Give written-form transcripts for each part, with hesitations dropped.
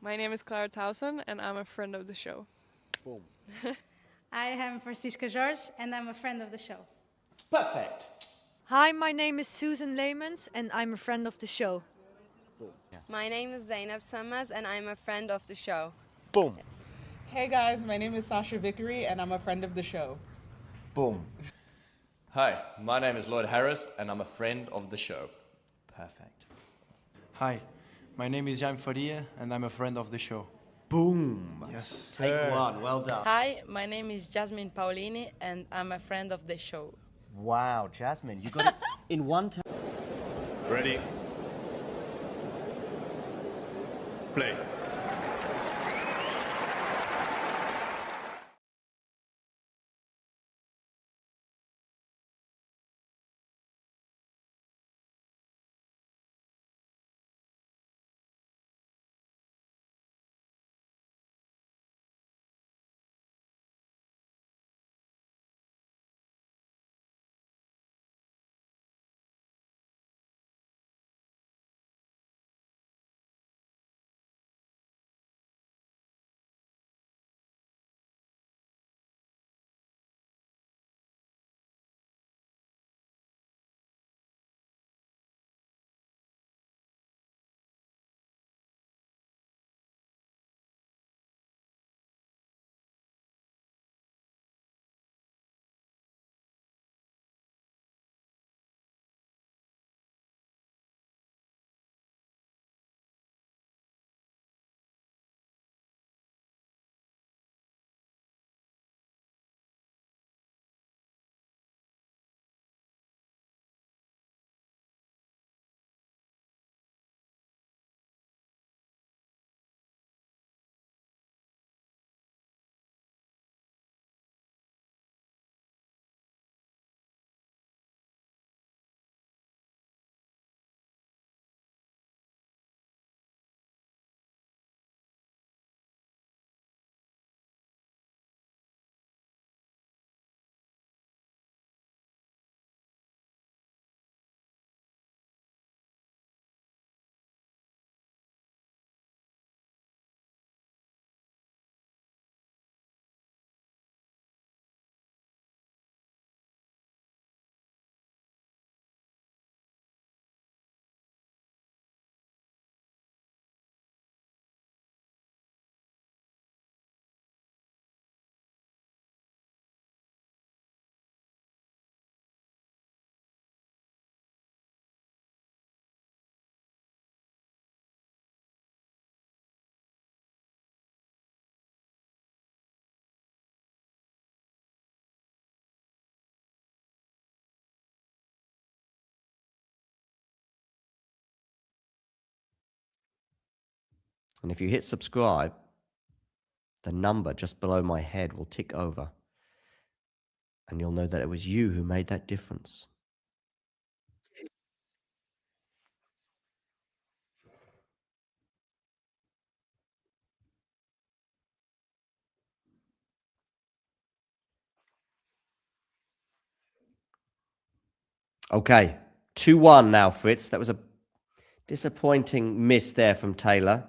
My name is Clara Towson, and I'm a friend of the show. Boom. I am Francisca George, and I'm a friend of the show. Perfect. Hi, my name is Susan Leemans, and I'm a friend of the show. Boom. Yeah. My name is Zainab Sammaz, and I'm a friend of the show. Boom. Hey guys, my name is Sasha Vickery, and I'm a friend of the show. Boom. Hi, my name is Lloyd Harris, and I'm a friend of the show. Perfect. Hi, my name is Jan Faria, and I'm a friend of the show. Boom. Yes. Take one. Well done. Hi, my name is Jasmine Paulini, and I'm a friend of the show. Wow, Jasmine, you got it in one time. Ready? Play. And if you hit subscribe, the number just below my head will tick over. And you'll know that it was you who made that difference. Okay, 2-1 now, Fritz. That was a disappointing miss there from Taylor.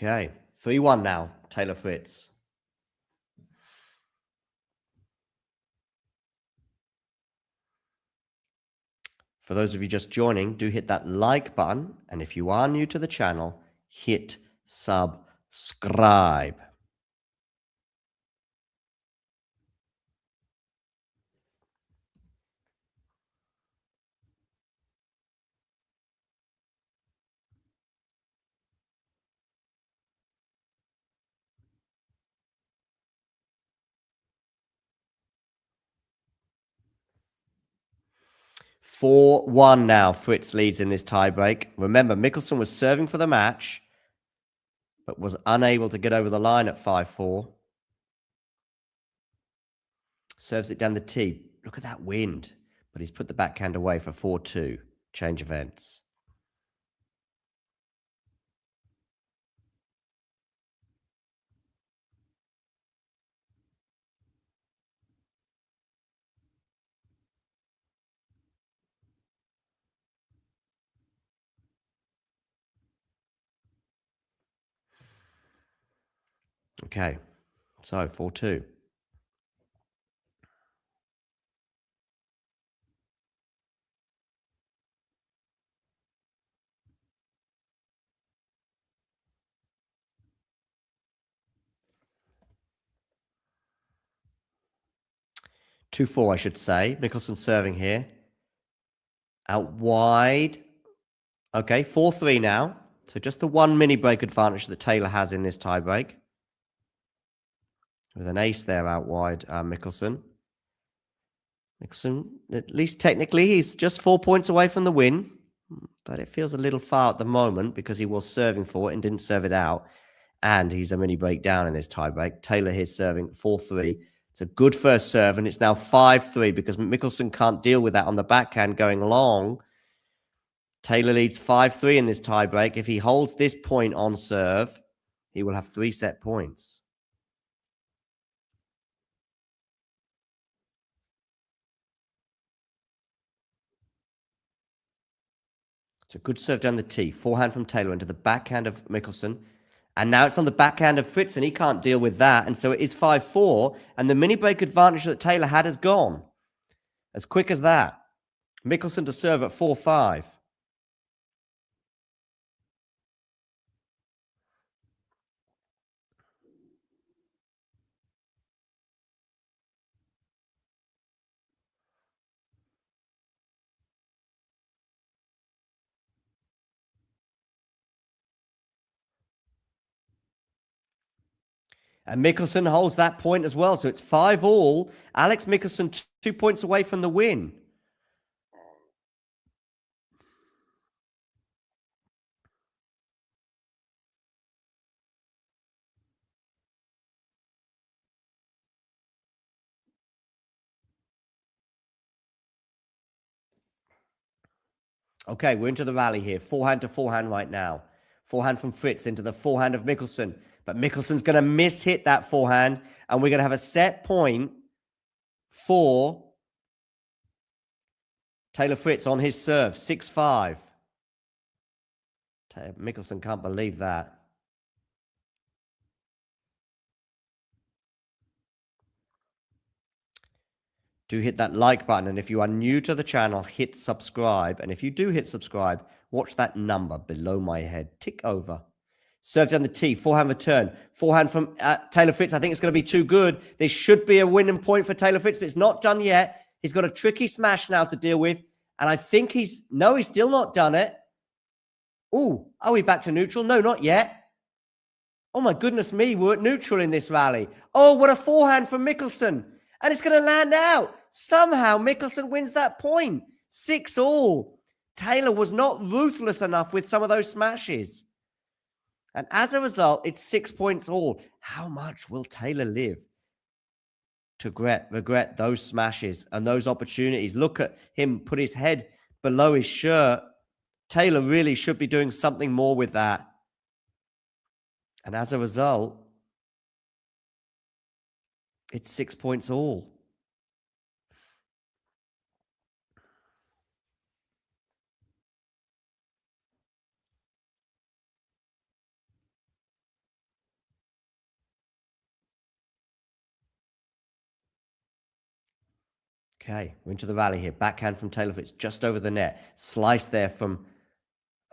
Okay, 3-1 now, Taylor Fritz. For those of you just joining, do hit that like button. And if you are new to the channel, hit subscribe. Four 4-1 now. Fritz leads in this tiebreak. Remember, Mickelson was serving for the match, but was unable to get over the line at 5-4. Serves it down the tee. Look at that wind. But he's put the backhand away for 4-2. Change of ends. Okay, so 4-2. Two 4, I should say. Mickelson serving here. Out wide. Okay, 4-3 now. So just the one mini break advantage that Taylor has in this tiebreak. With an ace there out wide, Mickelson. Mickelson, at least technically, he's just 4 points away from the win. But it feels a little far at the moment because he was serving for it and didn't serve it out. And he's a mini break down in this tiebreak. Taylor here serving 4-3. It's a good first serve, and it's now 5-3 because Mickelson can't deal with that on the backhand going long. Taylor leads 5-3 in this tiebreak. If he holds this point on serve, he will have 3 set points. It's a good serve down the tee. Forehand from Taylor into the backhand of Mickelson. And now it's on the backhand of Fritz, and he can't deal with that. And so it is 5-4, and the mini break advantage that Taylor had has gone. As quick as that. Mickelson to serve at 4-5. And Mickelson holds that point as well. So it's 5-all. Alex Mickelson 2 points away from the win. Okay, we're into the rally here. Forehand to forehand right now. Forehand from Fritz into the forehand of Mickelson. But Mickelson's going to miss-hit that forehand. And we're going to have a set point for Taylor Fritz on his serve. 6-5. Mickelson can't believe that. Do hit that like button. And if you are new to the channel, hit subscribe. And if you do hit subscribe, watch that number below my head tick over. Serve down the tee, forehand return. Forehand from Taylor Fritz. I think it's going to be too good. There should be a winning point for Taylor Fritz, but it's not done yet. He's got a tricky smash now to deal with. And I think he's still not done it. Oh, are we back to neutral? No, not yet. Oh my goodness me, we're at neutral in this rally. Oh, what a forehand from Mickelson. And it's going to land out. Somehow Mickelson wins that point. 6-all. Taylor was not ruthless enough with some of those smashes. And as a result, it's 6 points all. How much will Taylor live to regret those smashes and those opportunities? Look at him put his head below his shirt. Taylor really should be doing something more with that. And as a result, it's 6 points all. Okay, we're into the rally here. Backhand from Taylor Fritz, just over the net. Slice there from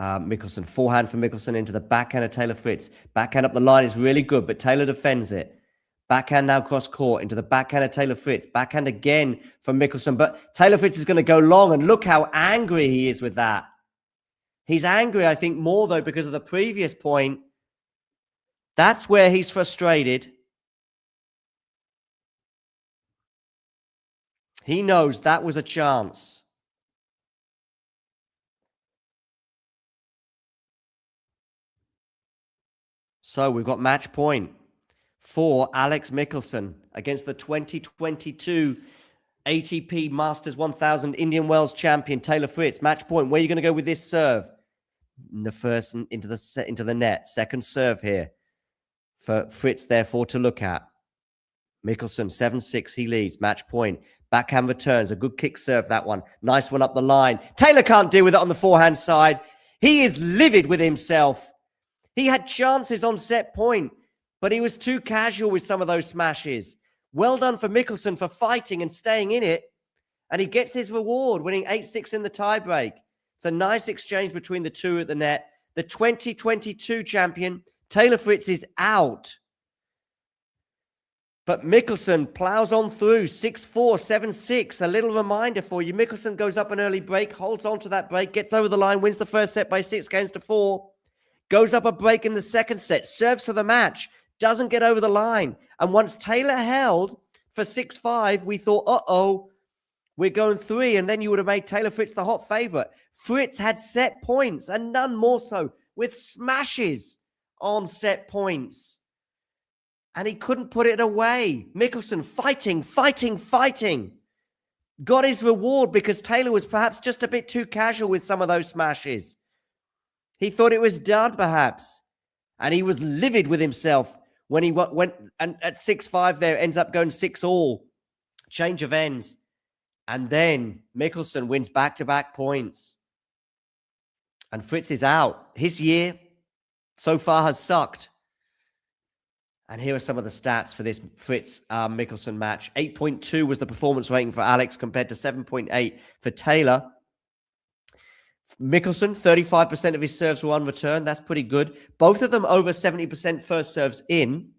Mickelson. Forehand from Mickelson into the backhand of Taylor Fritz. Backhand up the line is really good, but Taylor defends it. Backhand now cross court into the backhand of Taylor Fritz. Backhand again from Mickelson, but Taylor Fritz is going to go long, and look how angry he is with that. He's angry, I think, more though because of the previous point. That's where he's frustrated. He knows that was a chance. So we've got match point for Alex Mickelson against the 2022 ATP Masters 1000 Indian Wells champion Taylor Fritz. Match point. Where are you going to go with this serve? In the first into the net. Second serve here for Fritz, therefore, to look at. Mickelson 7-6. He leads. Match point. Backhand returns. A good kick serve, that one. Nice one up the line. Taylor can't deal with it on the forehand side. He is livid with himself. He had chances on set point, but he was too casual with some of those smashes. Well done for Mickelson for fighting and staying in it. And he gets his reward, winning 8-6 in the tiebreak. It's a nice exchange between the two at the net. The 2022 champion, Taylor Fritz, is out. But Mickelson plows on through 6-4, 7-6. A little reminder for you. Mickelson goes up an early break, holds on to that break, gets over the line, wins the first set by 6-4. Goes up a break in the second set, serves for the match, doesn't get over the line. And once Taylor held for 6-5, we thought, uh-oh, we're going 3. And then you would have made Taylor Fritz the hot favorite. Fritz had set points, and none more so, with smashes on set points. And he couldn't put it away. Mickelson fighting. Got his reward because Taylor was perhaps just a bit too casual with some of those smashes. He thought it was done, perhaps. And he was livid with himself when he went and at 6-5 there, ends up going 6-all. Change of ends. And then Mickelson wins back-to-back points. And Fritz is out. His year so far has sucked. And here are some of the stats for this Fritz-Mickelson match. 8.2 was the performance rating for Alex compared to 7.8 for Taylor. Mickelson, 35% of his serves were unreturned. That's pretty good. Both of them over 70% first serves in.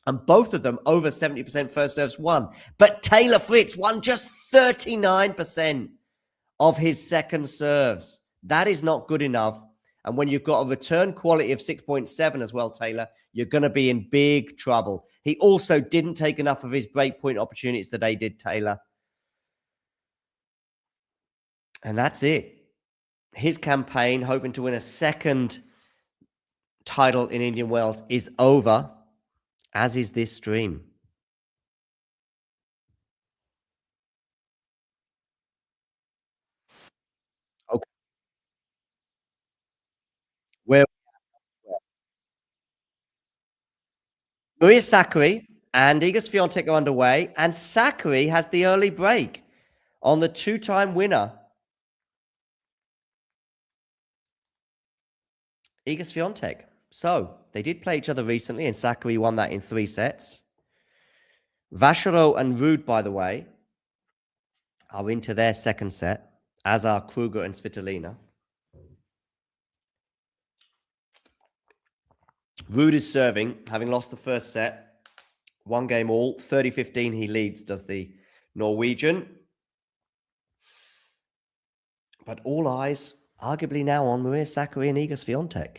And both of them over 70% first serves won. But Taylor Fritz won just 39% of his second serves. That is not good enough. And when you've got a return quality of 6.7 as well, Taylor, you're going to be in big trouble. He also didn't take enough of his breakpoint opportunities today, did Taylor. And that's it. His campaign, hoping to win a second title in Indian Wells, is over, as is this stream. Okay. Where Maria Sakkari and Iga Swiatek are underway, and Sakkari has the early break on the two-time winner Iga Swiatek. So, they did play each other recently, and Sakkari won that in 3 sets. Vachereau and Ruud, by the way, are into their second set, as are Kruger and Svitolina. Ruud is serving, having lost the first set. 1 game all. 30-15 he leads, does the Norwegian. But all eyes, arguably now, on Maria Sakkari and Iga Swiatek.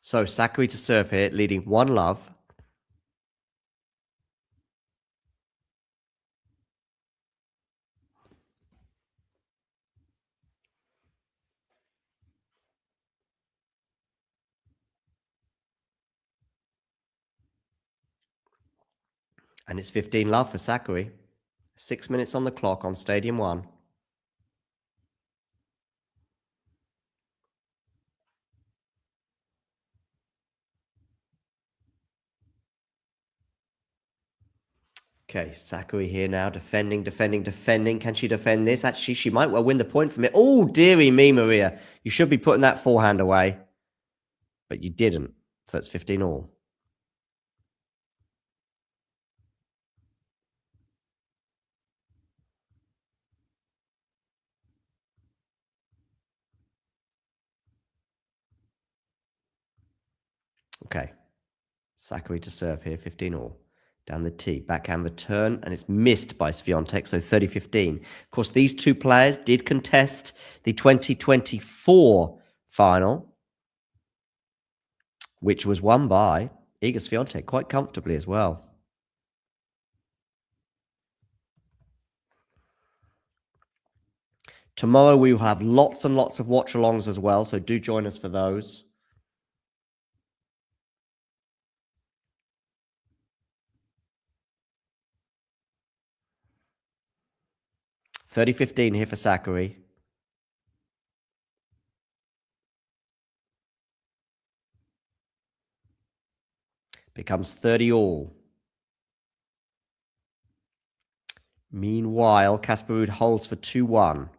So Sakkari to serve here, leading 1-love. And it's 15-love for Sakkari. 6 minutes on the clock on Stadium 1. Okay, Sakkari here now, defending. Can she defend this? Actually, she might well win the point from it. Oh, dearie me, Maria. You should be putting that forehand away. But you didn't. So it's 15-all. Okay. Sakkari to serve here, 15-all. Down the tee, backhand return, and it's missed by Swiatek, so 30-15. Of course, these two players did contest the 2024 final, which was won by Iga Swiatek quite comfortably as well. Tomorrow we will have lots and lots of watch-alongs as well, so do join us for those. $30-15 here for Sakkari. Becomes 30-all. Meanwhile, Casper Ruud holds for 2-1.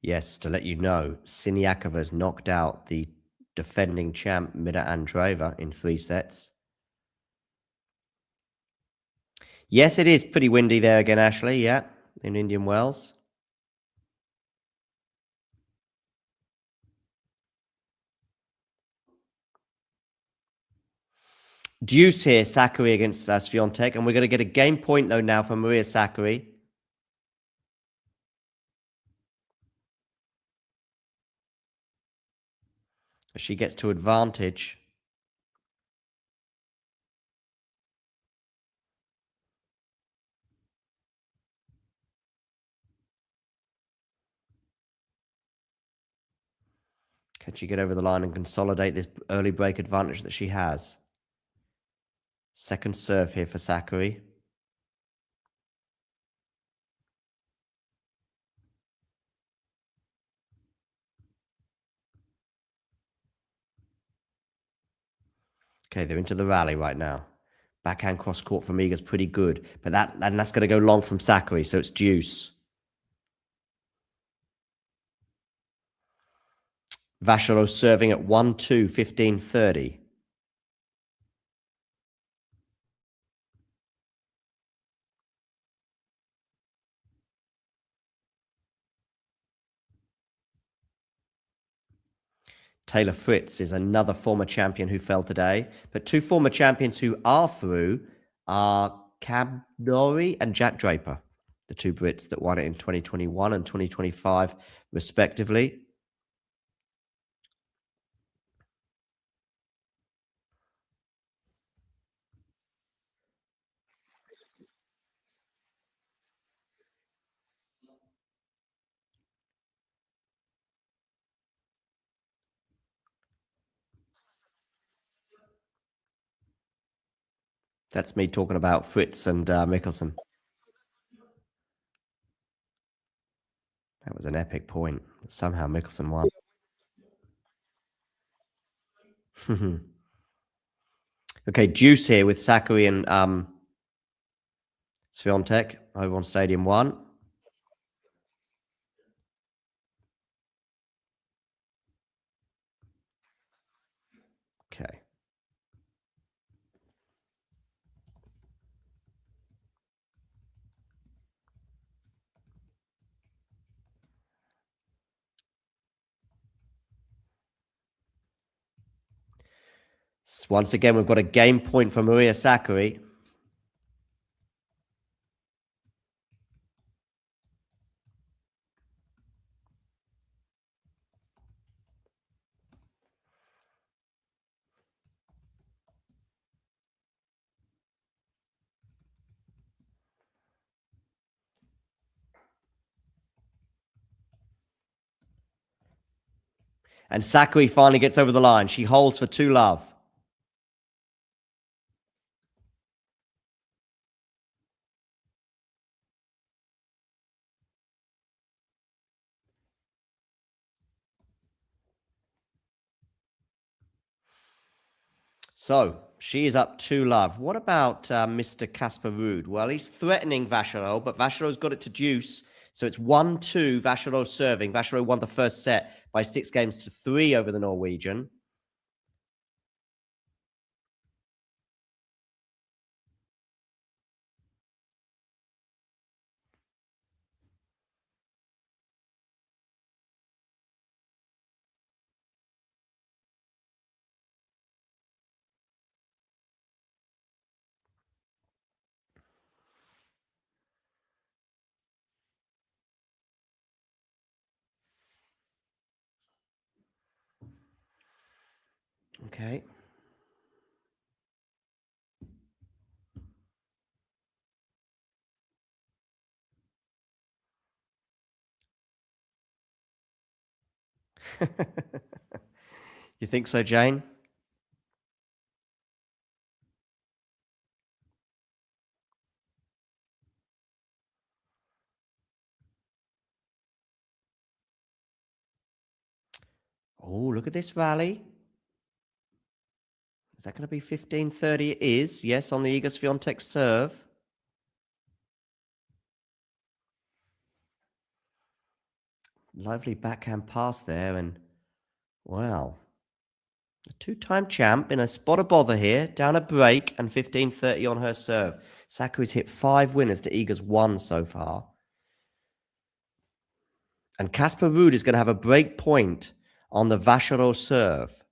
Yes, to let you know, Siniakova's knocked out the defending champ Mida Andreeva in 3 sets. Yes, it is pretty windy there again, Ashley, yeah, in Indian Wells. Deuce here, Sakkari against Swiatek, and we're going to get a game point, though, now for Maria Sakkari. She gets to advantage. Can she get over the line and consolidate this early break advantage that she has? Second serve here for Sakkari. Okay, they're into the rally right now. Backhand cross court from Iga's pretty good, but that's going to go long from Sakkari, so it's deuce. Vacherot serving at 1-2, 15-30. Taylor Fritz is another former champion who fell today. But two former champions who are through are Cam Norrie and Jack Draper, the two Brits that won it in 2021 and 2025, respectively. That's me talking about Fritz and Mickelson. That was an epic point. Somehow Mickelson won. Okay, Juice here with Sakkari and Swiatek over on Stadium 1. Okay. Once again, we've got a game point for Maria Sakkari. And Sakkari finally gets over the line. She holds for 2-love. So she is up 2-love. What about Mr. Casper Ruud? Well, he's threatening Vacherot, but Vacherot's got it to deuce. So it's 1-2, Vacherot serving. Vacherot won the first set by 6-3 over the Norwegian. Okay. You think so, Jane? Oh, look at this rally. Is that going to be 15-30? It is. Yes, on the Iga Swiatek serve. Lovely backhand pass there. And, wow. A two-time champ in a spot of bother here. Down a break and 15-30 on her serve. Sakkari's hit 5 winners to Iga's 1 so far. And Casper Ruud is going to have a break point on the Vacherot serve.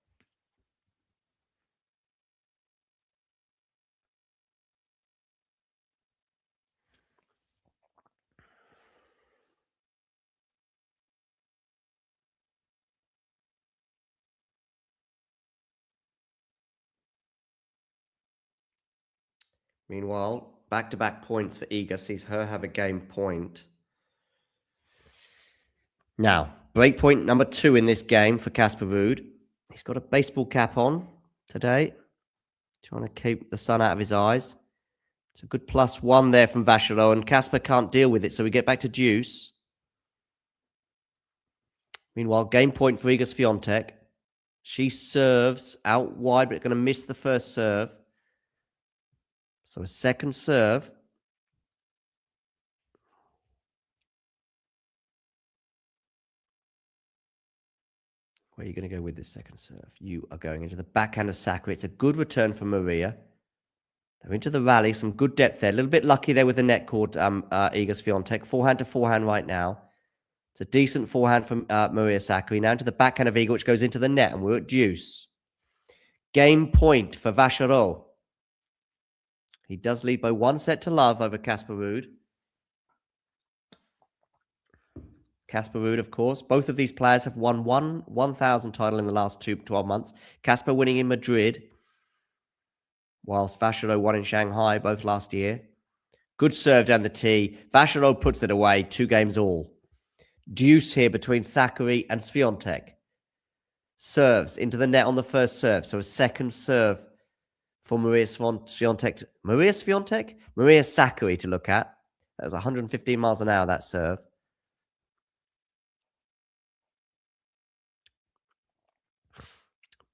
Meanwhile, back-to-back points for Iga sees her have a game point. Now, break point number 2 in this game for Casper Ruud. He's got a baseball cap on today, trying to keep the sun out of his eyes. It's a good +1 there from Vacherot, and Casper can't deal with it, so we get back to deuce. Meanwhile, game point for Iga Swiatek. She serves out wide, but going to miss the first serve. So a second serve. Where are you going to go with this second serve? You are going into the backhand of Sakkari. It's a good return from Maria. They're into the rally. Some good depth there. A little bit lucky there with the net cord, Iga Swiatek. Forehand to forehand right now. It's a decent forehand from Maria Sakkari. Now into the backhand of Iga, which goes into the net, and we're at deuce. Game point for Vacherot. He does lead by 1 set to love over Casper Ruud. Casper Ruud, of course. Both of these players have won 1,000 title in the last 12 months. Casper winning in Madrid, whilst Vacherot won in Shanghai, both last year. Good serve down the tee. Vacherot puts it away, 2 games all. Deuce here between Sakkari and Swiatek. Serves into the net on the first serve. So a second serve for Maria Swiatek. Maria Sakkari to look at. That was 115 miles an hour, that serve.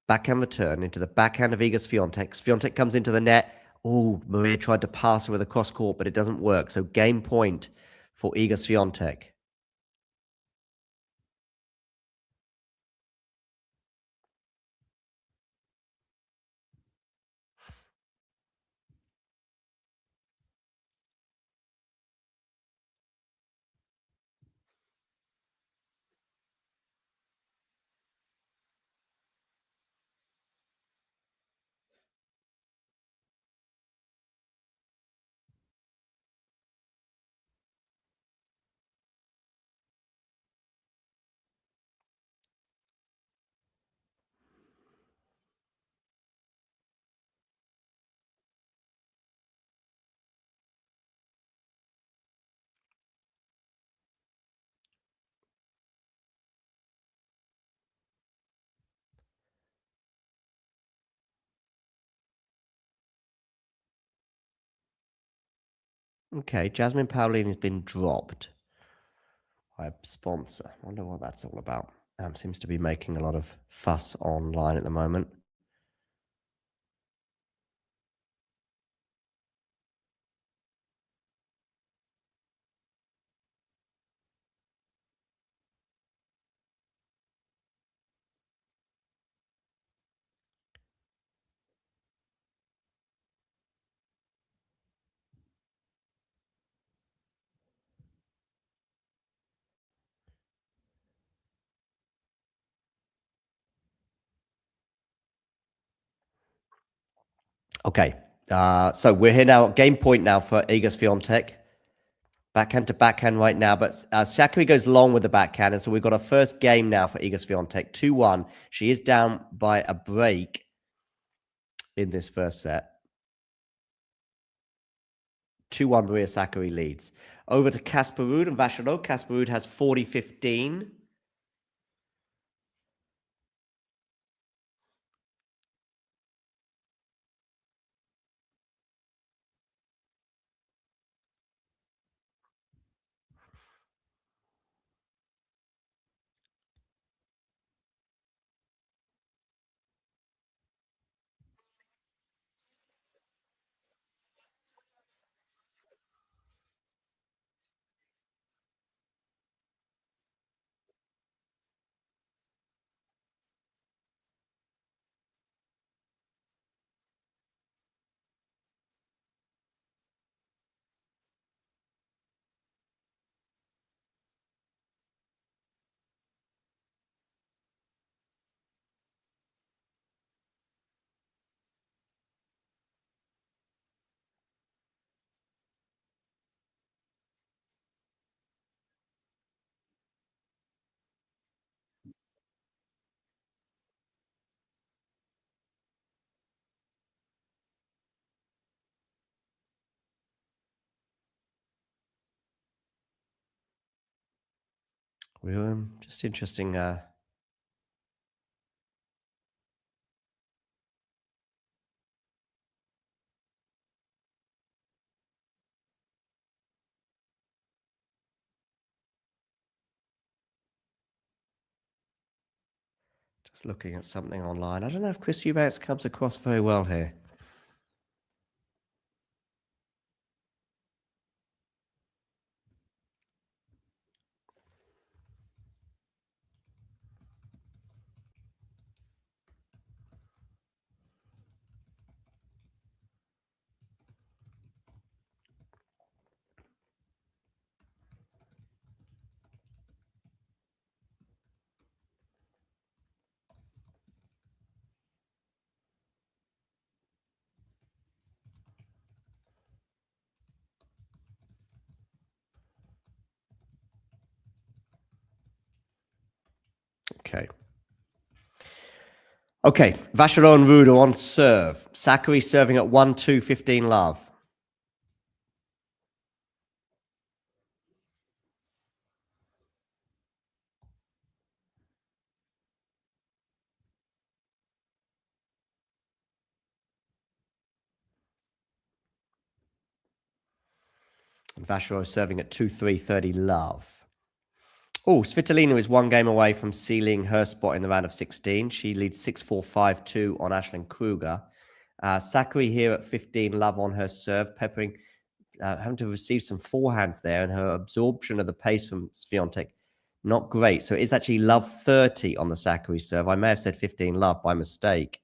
Backhand return into the backhand of Iga Swiatek. Swiatek comes into the net. Oh, Maria tried to pass her with a cross court, but it doesn't work. So game point for Iga Swiatek. Okay, Jasmine Paolini has been dropped by a sponsor. I wonder what that's all about. Seems to be making a lot of fuss online at the moment. Okay, so we're here now at game point now for Iga Swiatek. Backhand to backhand right now, but Sakkari goes long with the backhand, and so we've got our first game now for Iga Swiatek, 2-1. She is down by a break in this first set. 2-1 Maria Sakkari leads. Over to Casper Ruud and Vacherot. Casper Ruud has 40-15. We're just interesting. Just looking at something online. I don't know if Chris Eubanks comes across very well here. Okay. Okay, Vacheron and Ruud are on serve. Sakkari serving at 1-2, 15 love. Vacheron serving at 2-3, 30 love. Oh, Svitolina is one game away from sealing her spot in the round of 16. She leads 6-4, 5-2 on Ashlyn Kruger. Sakkari here at 15 love on her serve, peppering, having to receive some forehands there, and her absorption of the pace from Swiatek, not great. So it's actually love 30 on the Sakkari serve. I may have said 15 love by mistake.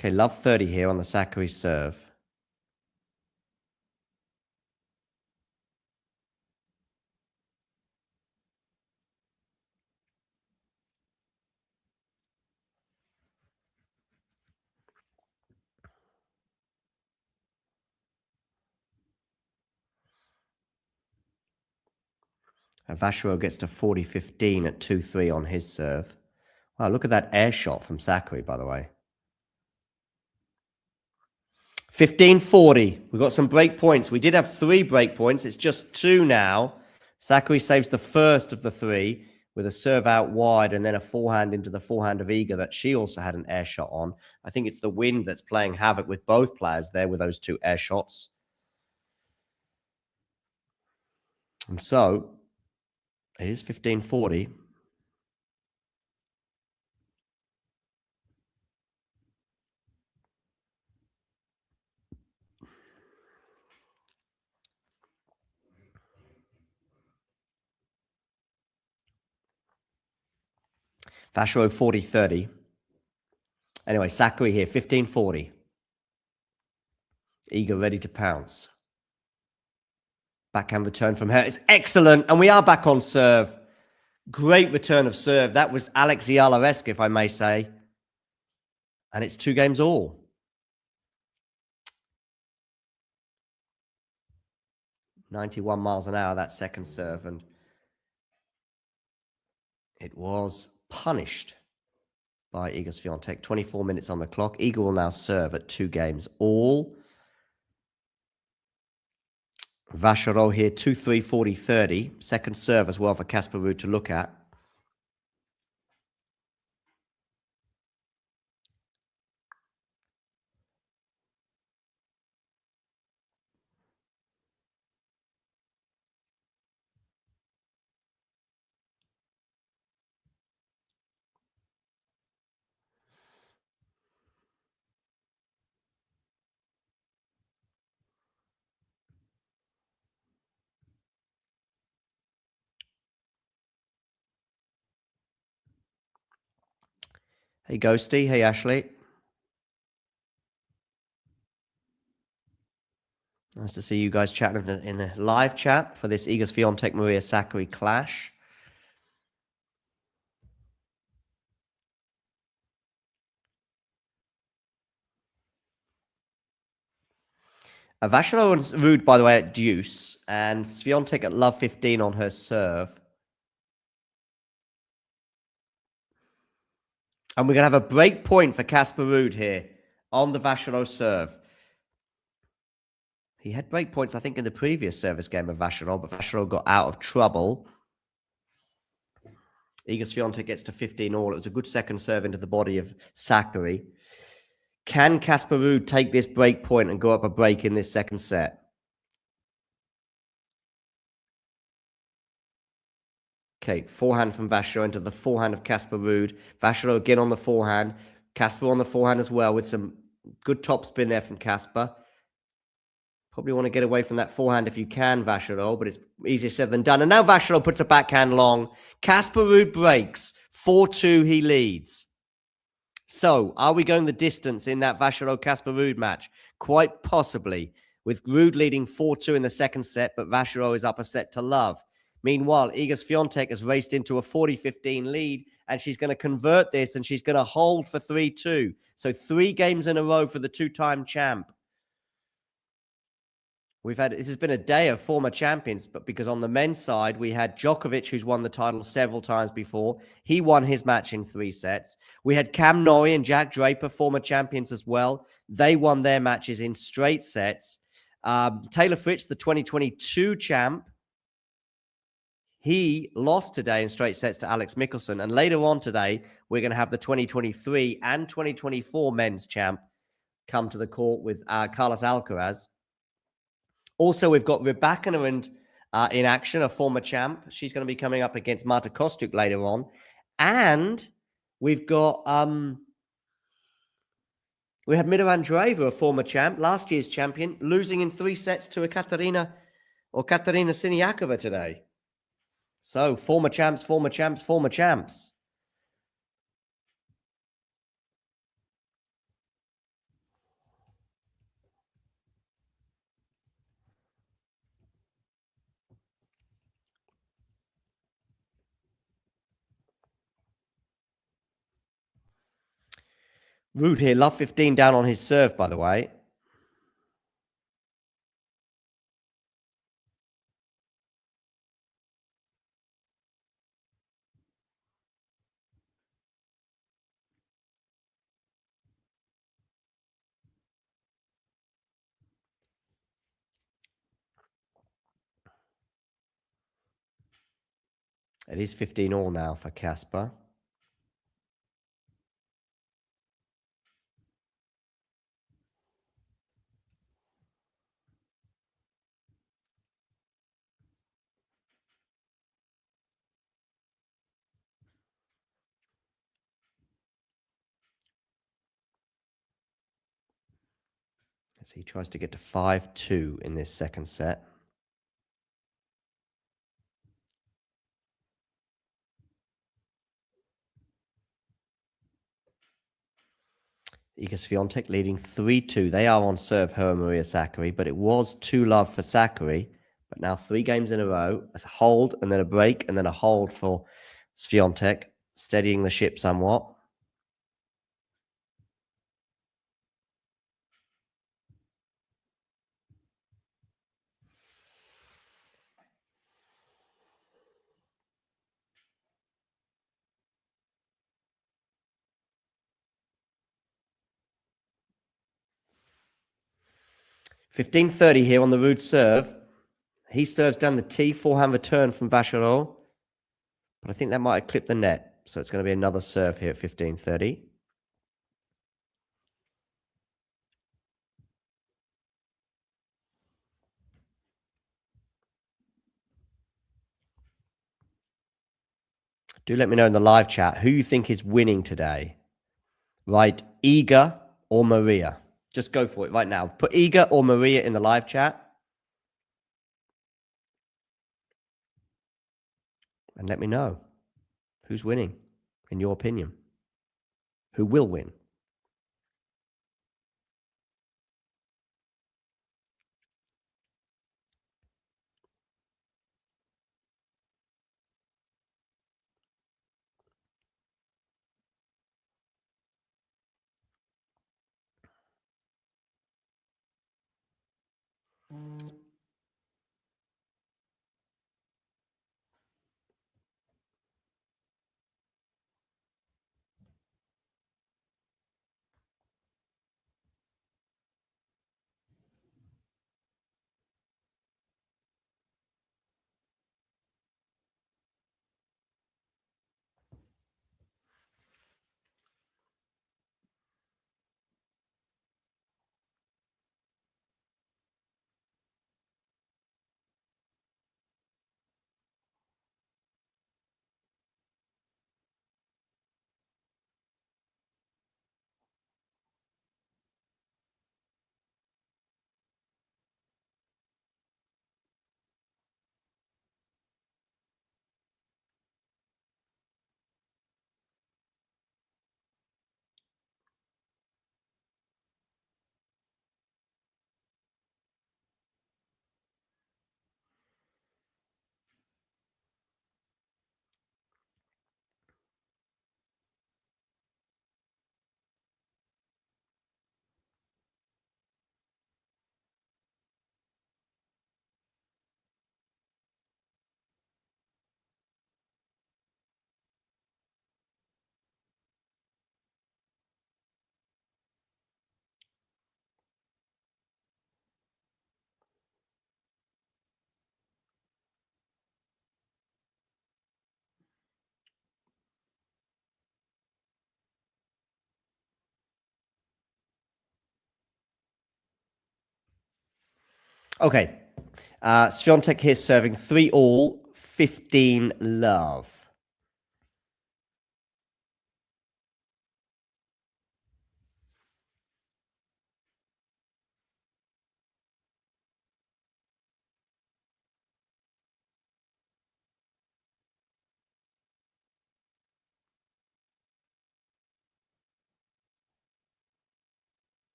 Okay, love 30 here on the Sakkari serve. Vacheron gets to 40-15 at 2-3 on his serve. Wow, look at that air shot from Sakkari, by the way. 15-40. We've got some break points. We did have 3 break points. It's just 2 now. Sakkari saves the first of the 3 with a serve out wide and then a forehand into the forehand of Iga that she also had an air shot on. I think it's the wind that's playing havoc with both players there with those 2 air shots. And so it is 15-40. Vacheron 40-30. Anyway, Sakkari here, 15-40. Iga ready to pounce. Backhand return from her is excellent, and we are back on serve. Great return of serve. That was Alex Ziala-esque, if I may say. And it's 2 games all. .91 miles an hour, that second serve, and it was punished by Iga Swiatek. 24 minutes on the clock. Iga will now serve at 2 games all. Vacheron here, 2-3, 40-30. Second serve as well for Casper Ruud to look at. Hey, Ghosty. Hey, Ashley. Nice to see you guys chatting in the live chat for this Iga Swiatek Maria Sakkari clash. Vacheron and Ruud, by the way, at deuce, and Swiatek at love 15 on her serve. And we're going to have a break point for Casper Ruud here on the Vacheron serve. He had break points, I think, in the previous service game of Vacheron, but Vacheron got out of trouble. Iga Swiatek gets to 15 all. It was a good second serve into the body of Sakkari. Can Casper Ruud take this break point and go up a break in this second set? Okay, forehand from Vacheron into the forehand of Casper Ruud. Vacheron again on the forehand. Casper on the forehand as well with some good topspin there from Casper. Probably want to get away from that forehand if you can, Vacheron, but it's easier said than done. And now Vacheron puts a backhand long. Casper Ruud breaks. 4-2, he leads. So, are we going the distance in that Vacheron-Casper Ruud match? Quite possibly, with Rude leading 4-2 in the second set, but Vachereau is up a set to love. Meanwhile, Iga Swiatek has raced into a 40-15 lead, and she's going to convert this, and she's going to hold for 3-2. So 3 games in a row for the two-time champ. This has been a day of former champions, but because on the men's side, we had Djokovic, who's won the title several times before. He won his match in 3 sets. We had Cam Norrie and Jack Draper, former champions as well. They won their matches in straight sets. Taylor Fritz, the 2022 champ, he lost today in straight sets to Alex Mickelson. And later on today, we're going to have the 2023 and 2024 men's champ come to the court with Carlos Alcaraz. Also, we've got Rybakina in action, a former champ. She's going to be coming up against Marta Kostyuk later on. And we've got we had Mira Andreeva, a former champ, last year's champion, losing in 3 sets to Katerina Siniakova today. So, former champs, former champs, former champs. Rude here, love 15 down on his serve, by the way. It is 15 all now for Casper. As he tries to get to 5-2 in this second set. Iga Swiatek leading 3-2. They are on serve, her and Maria Sakkari, but it was 2-love for Sakkari. But now 3 games in a row. It's a hold and then a break and then a hold for Swiatek, steadying the ship somewhat. $15.30 here on the Rude serve. He serves down the tee, forehand return from Vachereau. But I think that might have clipped the net. So it's going to be another serve here at 15.30. Do let me know in the live chat who you think is winning today. Right, Iga or Maria? Just go for it right now. Put Iga or Maria in the live chat. And let me know who's winning, in your opinion. Who will win? Okay. Swiatek here serving 3-all, 15 love.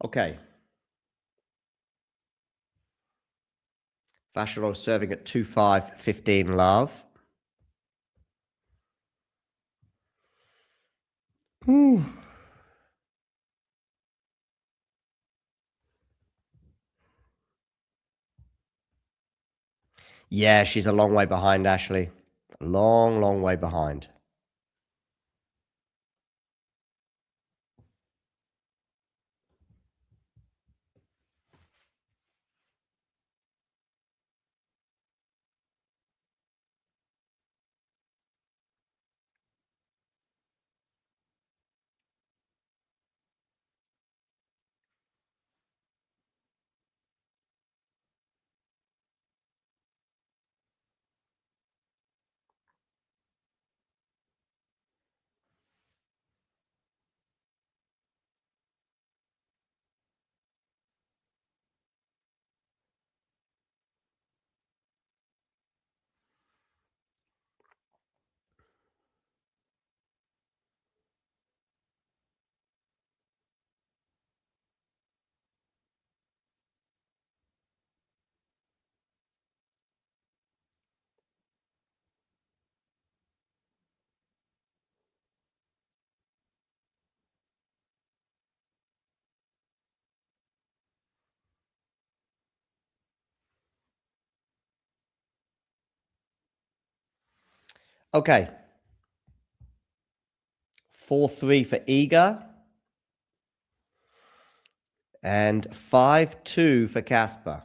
Okay. WATCHALONG serving at 2-5, 15 love. Ooh. Yeah, she's a long way behind, Ashley. A long, long way behind. Okay. 4-3 for Iga. And 5-2 for Casper.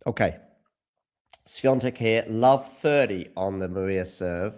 Okay. Swiatek here. Love 30 on the Maria serve.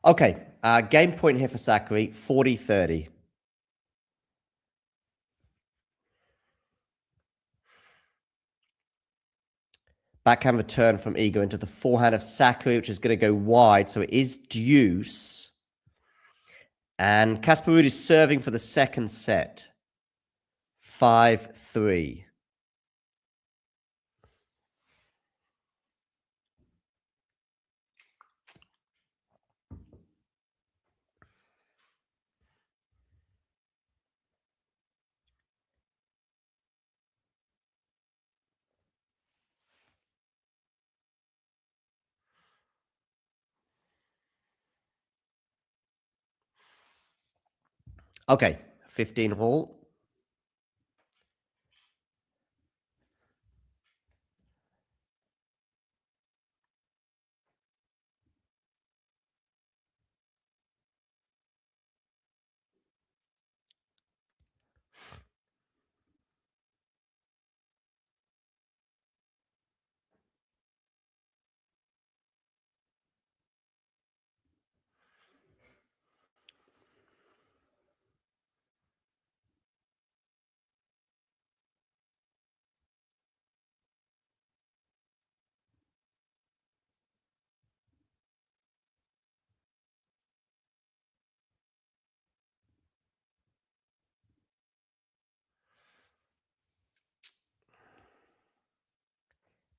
Okay, game point here for Sakkari, 40-30. Backhand return from Ego into the forehand of Sakkari, which is going to go wide. So it is deuce. And Casper Ruud is serving for the second set. 5-3. Okay, 15 hole.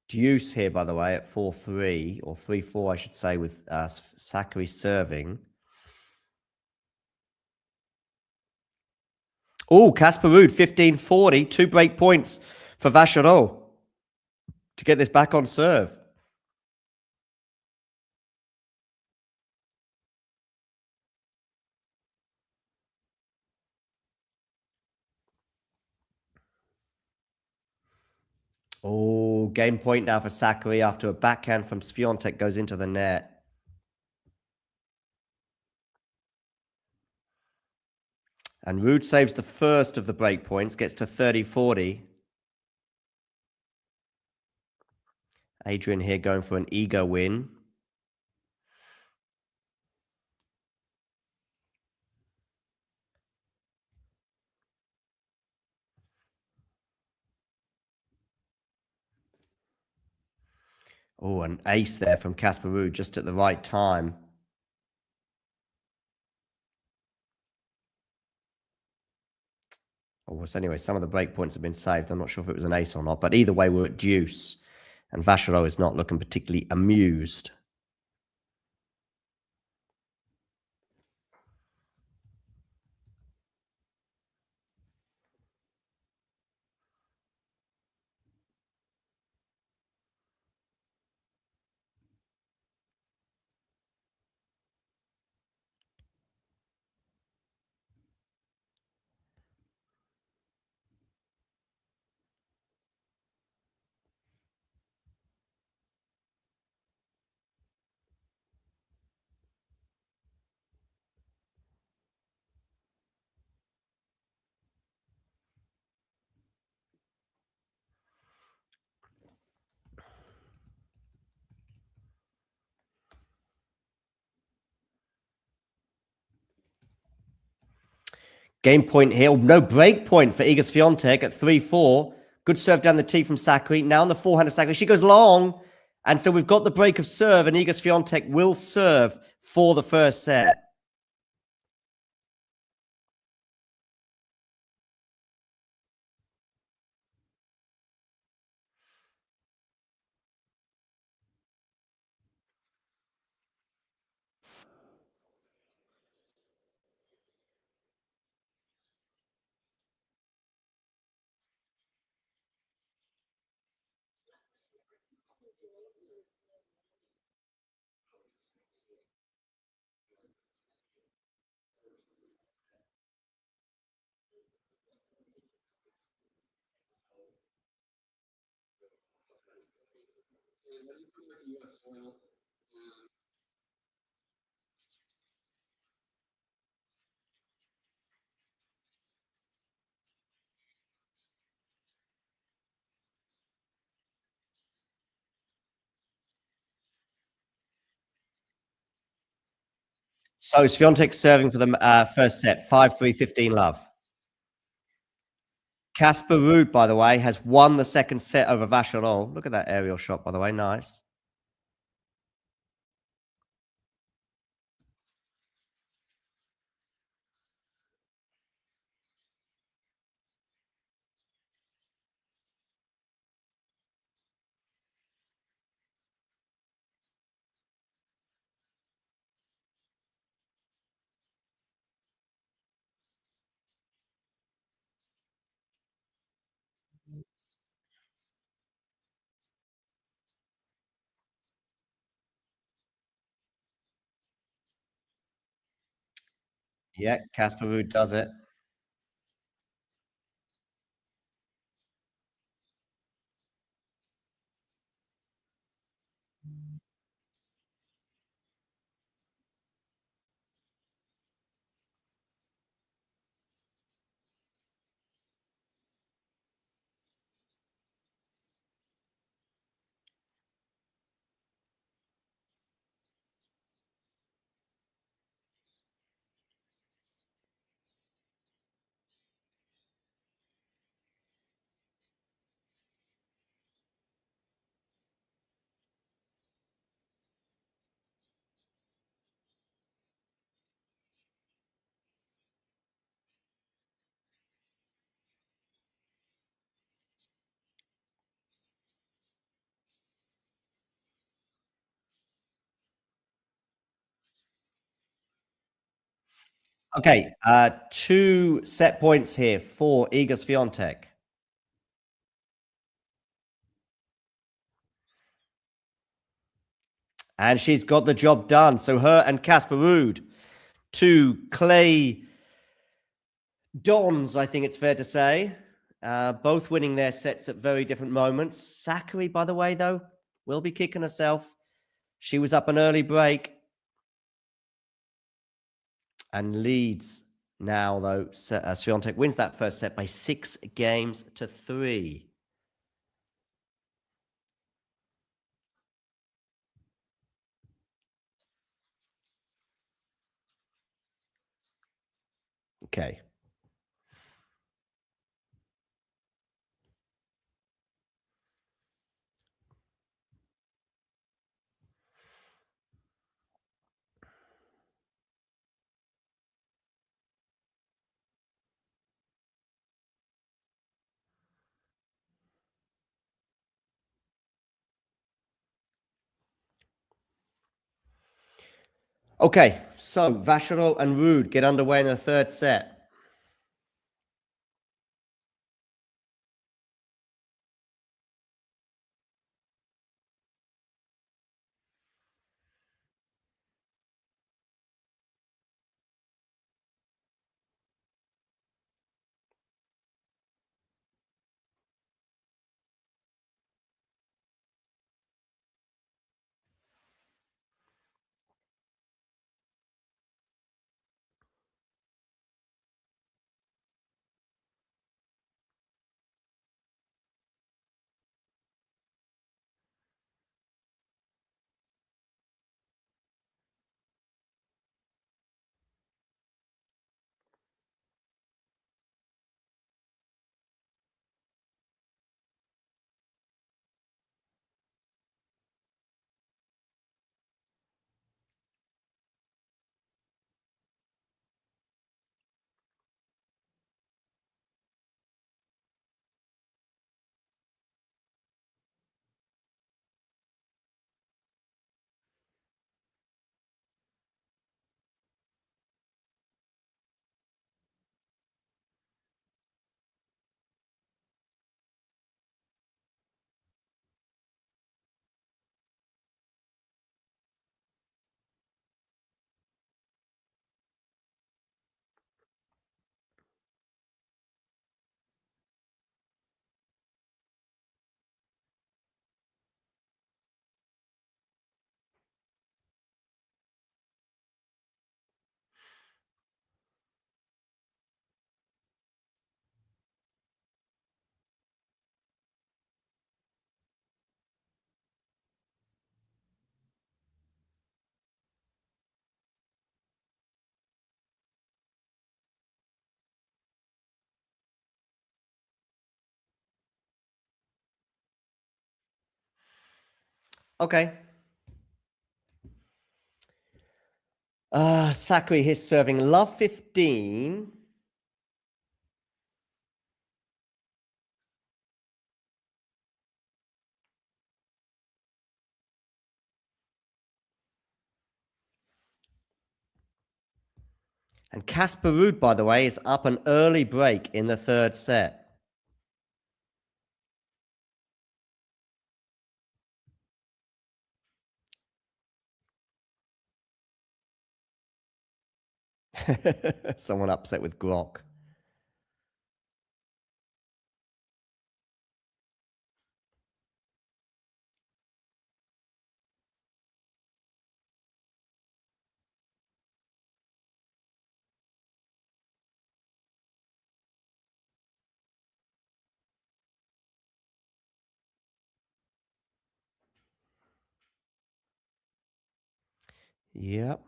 Deuce here, by the way, at 4-3, or 3-4, I should say, with Sakkari serving. Oh, Casper Ruud, 15-40, 2 break points for Vacheron to get this back on serve. Oh, game point now for Sakkari after a backhand from Swiatek goes into the net. And Ruud saves the first of the break points, gets to 30-40. Adrian here going for an ego win. Oh, an ace there from Casper Ruud just at the right time. Oh, well, anyway, some of the break points have been saved. I'm not sure if it was an ace or not, but either way, we're at deuce. And Vacheron is not looking particularly amused. Game point here. No break point for Iga Swiatek at 3-4. Good serve down the tee from Sakkari. Now on the forehand of Sakkari. She goes long. And so we've got the break of serve, and Iga Swiatek will serve for the first set. So Swiatek serving for the first set, 5-3, 15 love. Casper Ruud, by the way, has won the second set over WATCHALONG. Look at that aerial shot, by the way. Nice. Yeah, Casper Ruud does it. Okay, 2 set points here for Iga Swiatek. And she's got the job done. So her and Casper Ruud, 2 clay dons, I think it's fair to say. Both winning their sets at very different moments. Sakkari, by the way, though, will be kicking herself. She was up an early break and leads now, though. Swiatek wins that first set by 6 games to 3. Okay. Okay, so Vacherot and Ruud get underway in the third set. Okay. Sakkari here serving love 15. And Casper Ruud, by the way, is up an early break in the third set. Someone upset with Glock. Yep.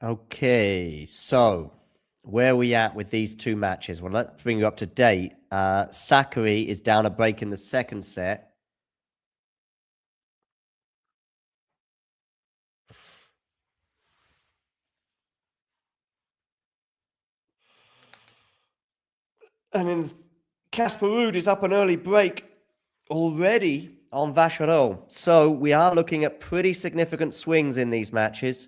Okay, so where are we at with these two matches? Well, let's bring you up to date. Sakkari is down a break in the second set. And then Casper Ruud is up an early break already on WATCHALONG. So we are looking at pretty significant swings in these matches.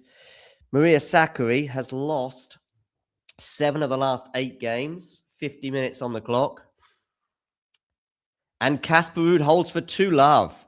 Maria Sakkari has lost 7 of the last 8 games, 50 minutes on the clock. And Casper Ruud holds for 2 love.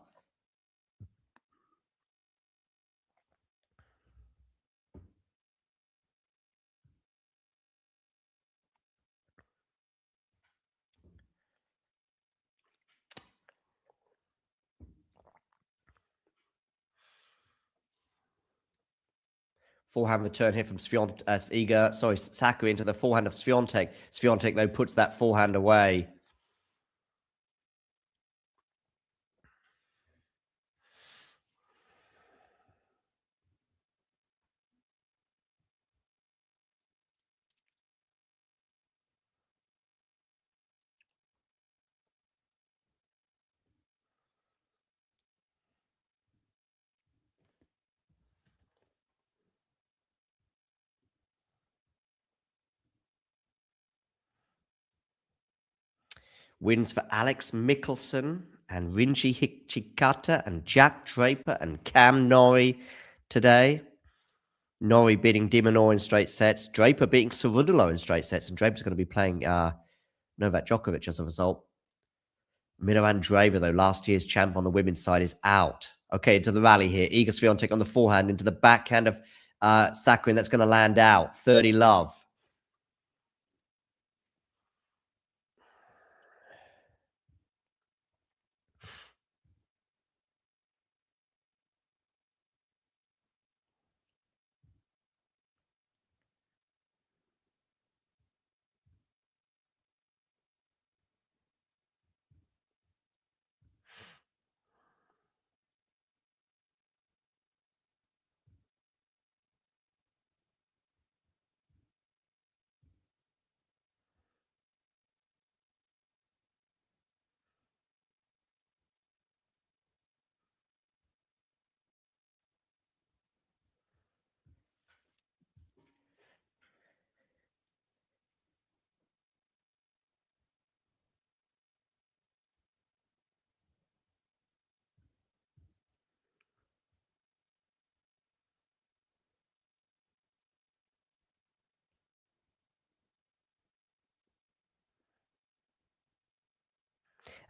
Forehand return here from Sakkari into the forehand of Swiatek. Swiatek, though, puts that forehand away. Wins for Alex Mickelson and Rinji Hichikata and Jack Draper and Cam Norrie today. Norrie beating De Minaur in straight sets. Draper beating Cerundolo in straight sets. And Draper's going to be playing Novak Djokovic as a result. Milovan Draper, though, last year's champ on the women's side, is out. Okay, into the rally here. Iga Swiatek on the forehand into the backhand of Sakkari. That's going to land out. 30 love.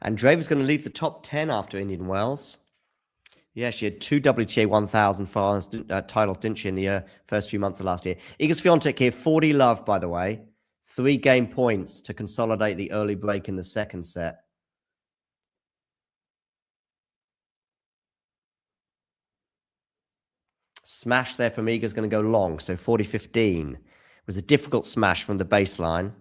And Draper's going to leave the top 10 after Indian Wells. Yeah, she had 2 WTA 1000 titles, didn't she, in the first few months of last year. Iga Swiatek here, 40 love, by the way. 3 game points to consolidate the early break in the second set. Smash there from Iga's going to go long. So 40-15. It was a difficult smash from the baseline.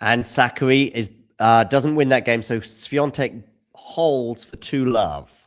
And Sakkari doesn't win that game, so Swiatek holds for 2-love.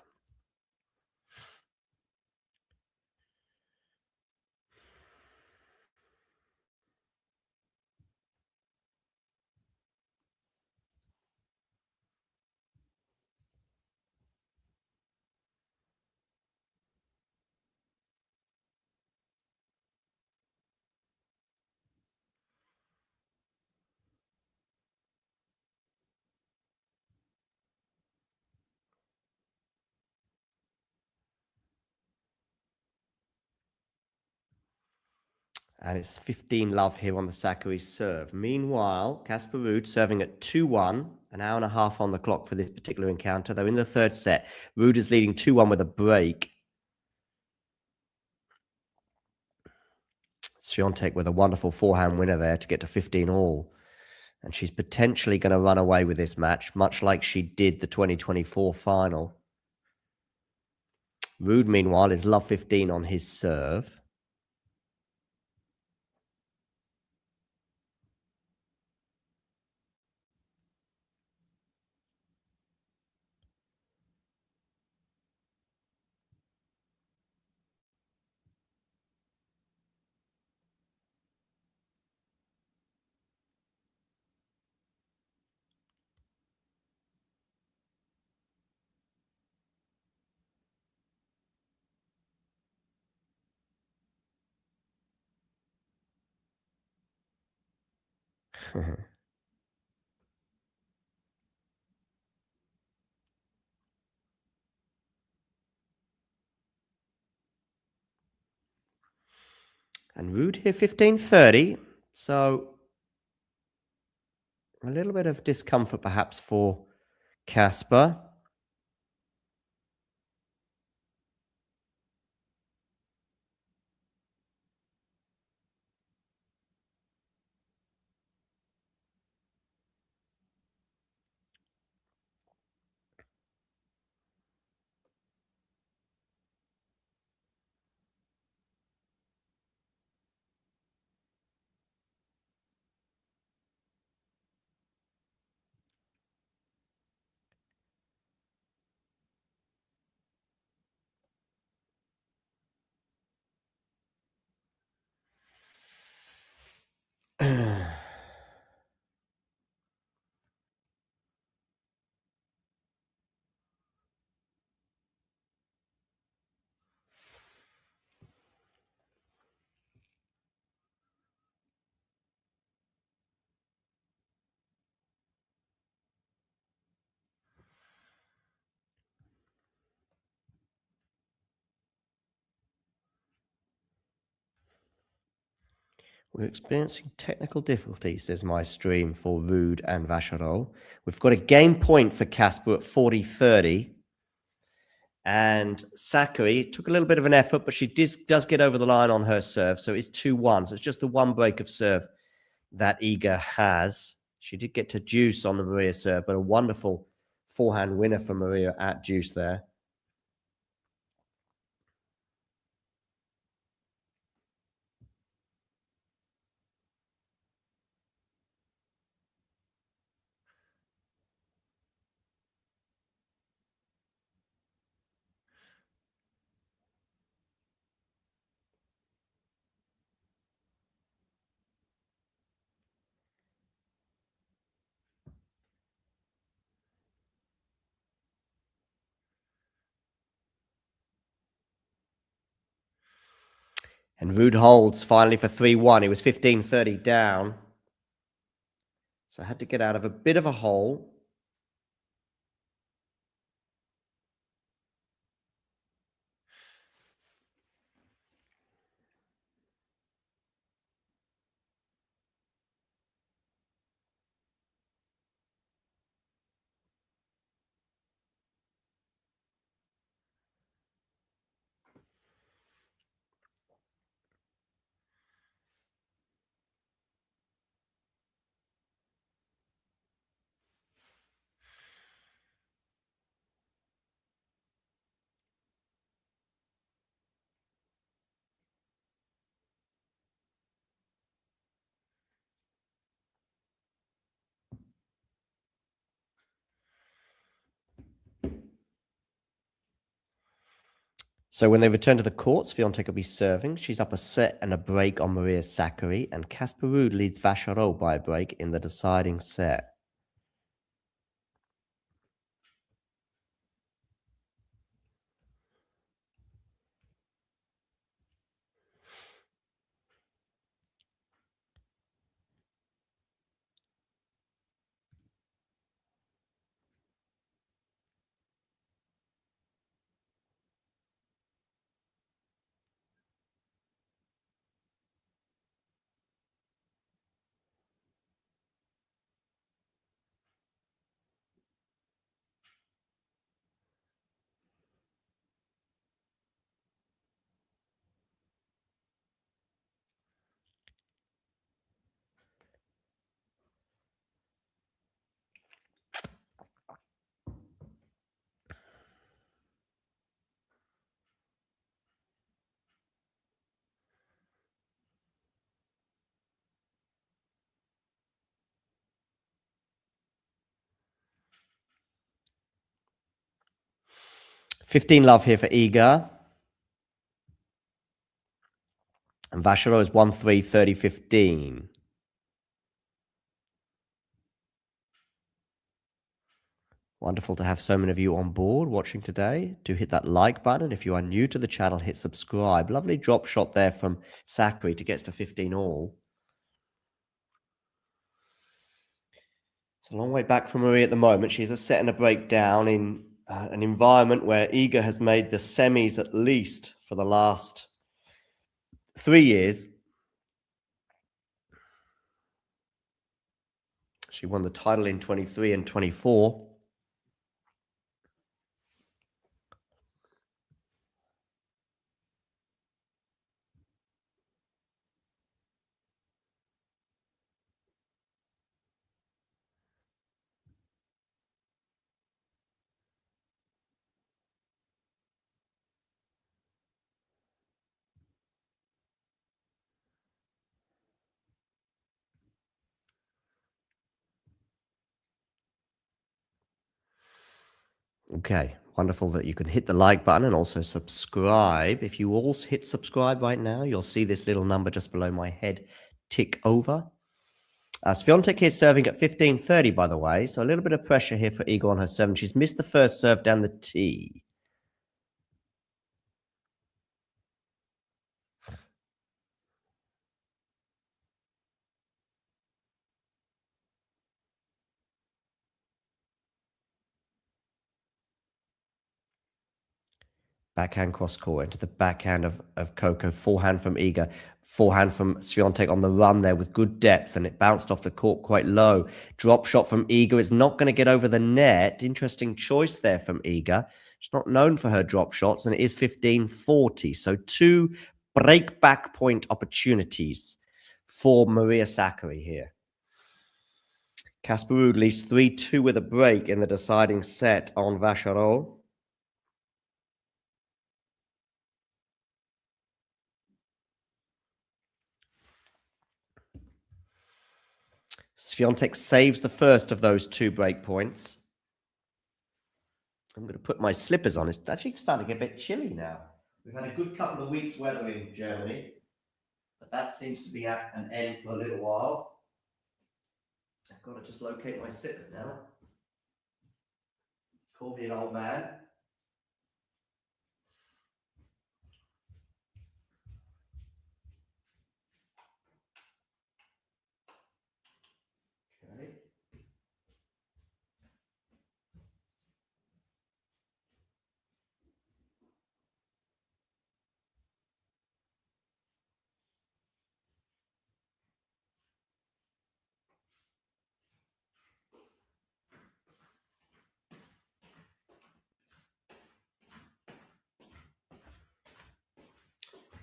And it's 15-love here on the Sakkari serve. Meanwhile, Casper Ruud serving at 2-1, an hour and a half on the clock for this particular encounter. They're in the third set. Ruud is leading 2-1 with a break. Swiatek with a wonderful forehand winner there to get to 15-all. And she's potentially going to run away with this match, much like she did the 2024 final. Ruud, meanwhile, is love 15 on his serve. And Ruud here 15-30. So a little bit of discomfort perhaps for Casper. We're experiencing technical difficulties, says my stream, for Ruud and Vacherot. We've got a game point for Casper at 40-30. And Sakkari took a little bit of an effort, but she does get over the line on her serve. So it's 2-1. So it's just the one break of serve that Iga has. She did get to deuce on the Maria serve, but a wonderful forehand winner for Maria at deuce there. And Ruud holds finally for 3-1. He was 15-30 down. So I had to get out of a bit of a hole. So when they return to the courts, Swiatek will be serving. She's up a set and a break on Maria Sakkari, and Casper Ruud leads Vacherot by a break in the deciding set. $15 love here for Iga. And Vacherot is 1-3, 30-15. Wonderful to have so many of you on board watching today. Do hit that like button. If you are new to the channel, hit subscribe. Lovely drop shot there from Sakkari to get us to 15 all. It's a long way back from Marie at the moment. She's a set and a break down in an environment where Iga has made the semis at least for the last 3 years. She won the title in 23 and 24. Okay, wonderful that you can hit the like button and also subscribe. If you all hit subscribe right now, you'll see this little number just below my head tick over. Swiatek here serving at 15-30, by the way, so a little bit of pressure here for Iga on her 7. She's missed the first serve down the tee. Backhand cross court into the backhand of Coco. Forehand from Iga. Forehand from Swiatek on the run there with good depth, and it bounced off the court quite low. Drop shot from Iga is not going to get over the net. Interesting choice there from Iga. She's not known for her drop shots, and it is 15-40. So 2 break back point opportunities for Maria Sakkari here. Casper Ruud leads 3-2 with a break in the deciding set on Vacherot. Swiatek saves the first of those 2 break points. I'm going to put my slippers on. It's actually starting to get a bit chilly now. We've had a good couple of weeks weather in Germany, but that seems to be at an end for a little while. I've got to just locate my slippers now. Call me an old man.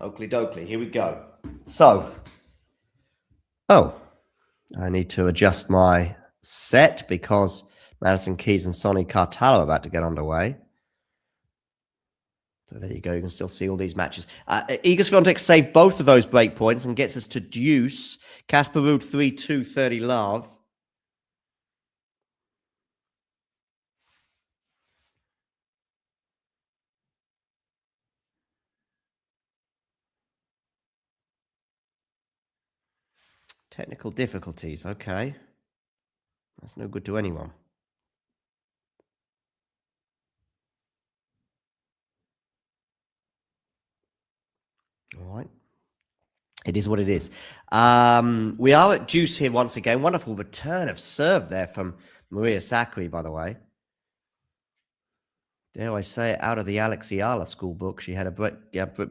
Oakley dokley. Here we go. So, I need to adjust my set because Madison Keys and Sonny Cartallo are about to get underway. So there you go. You can still see all these matches. Iga Swiatek saved both of those break points and gets us to deuce. Casper Ruud 3-2, 30 love. Technical difficulties. Okay. That's no good to anyone. All right. It is what it is. We are at deuce here once again. Wonderful return of serve there from Maria Sakkari, by the way. Dare I say it, out of the Alexiala school book. She had a break,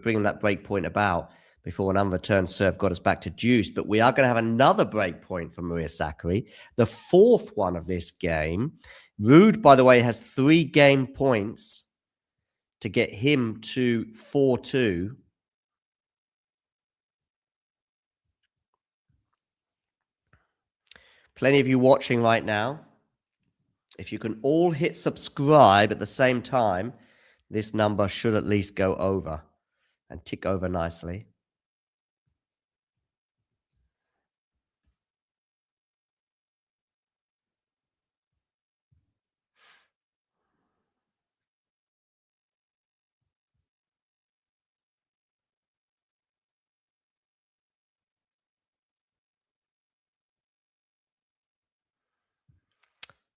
bringing that break point about before an unreturned serve got us back to deuce. But we are going to have another break point from Maria Sakkari, the fourth one of this game. Ruud, by the way, has 3 game points to get him to 4-2. Plenty of you watching right now. If you can all hit subscribe at the same time, this number should at least go over and tick over nicely.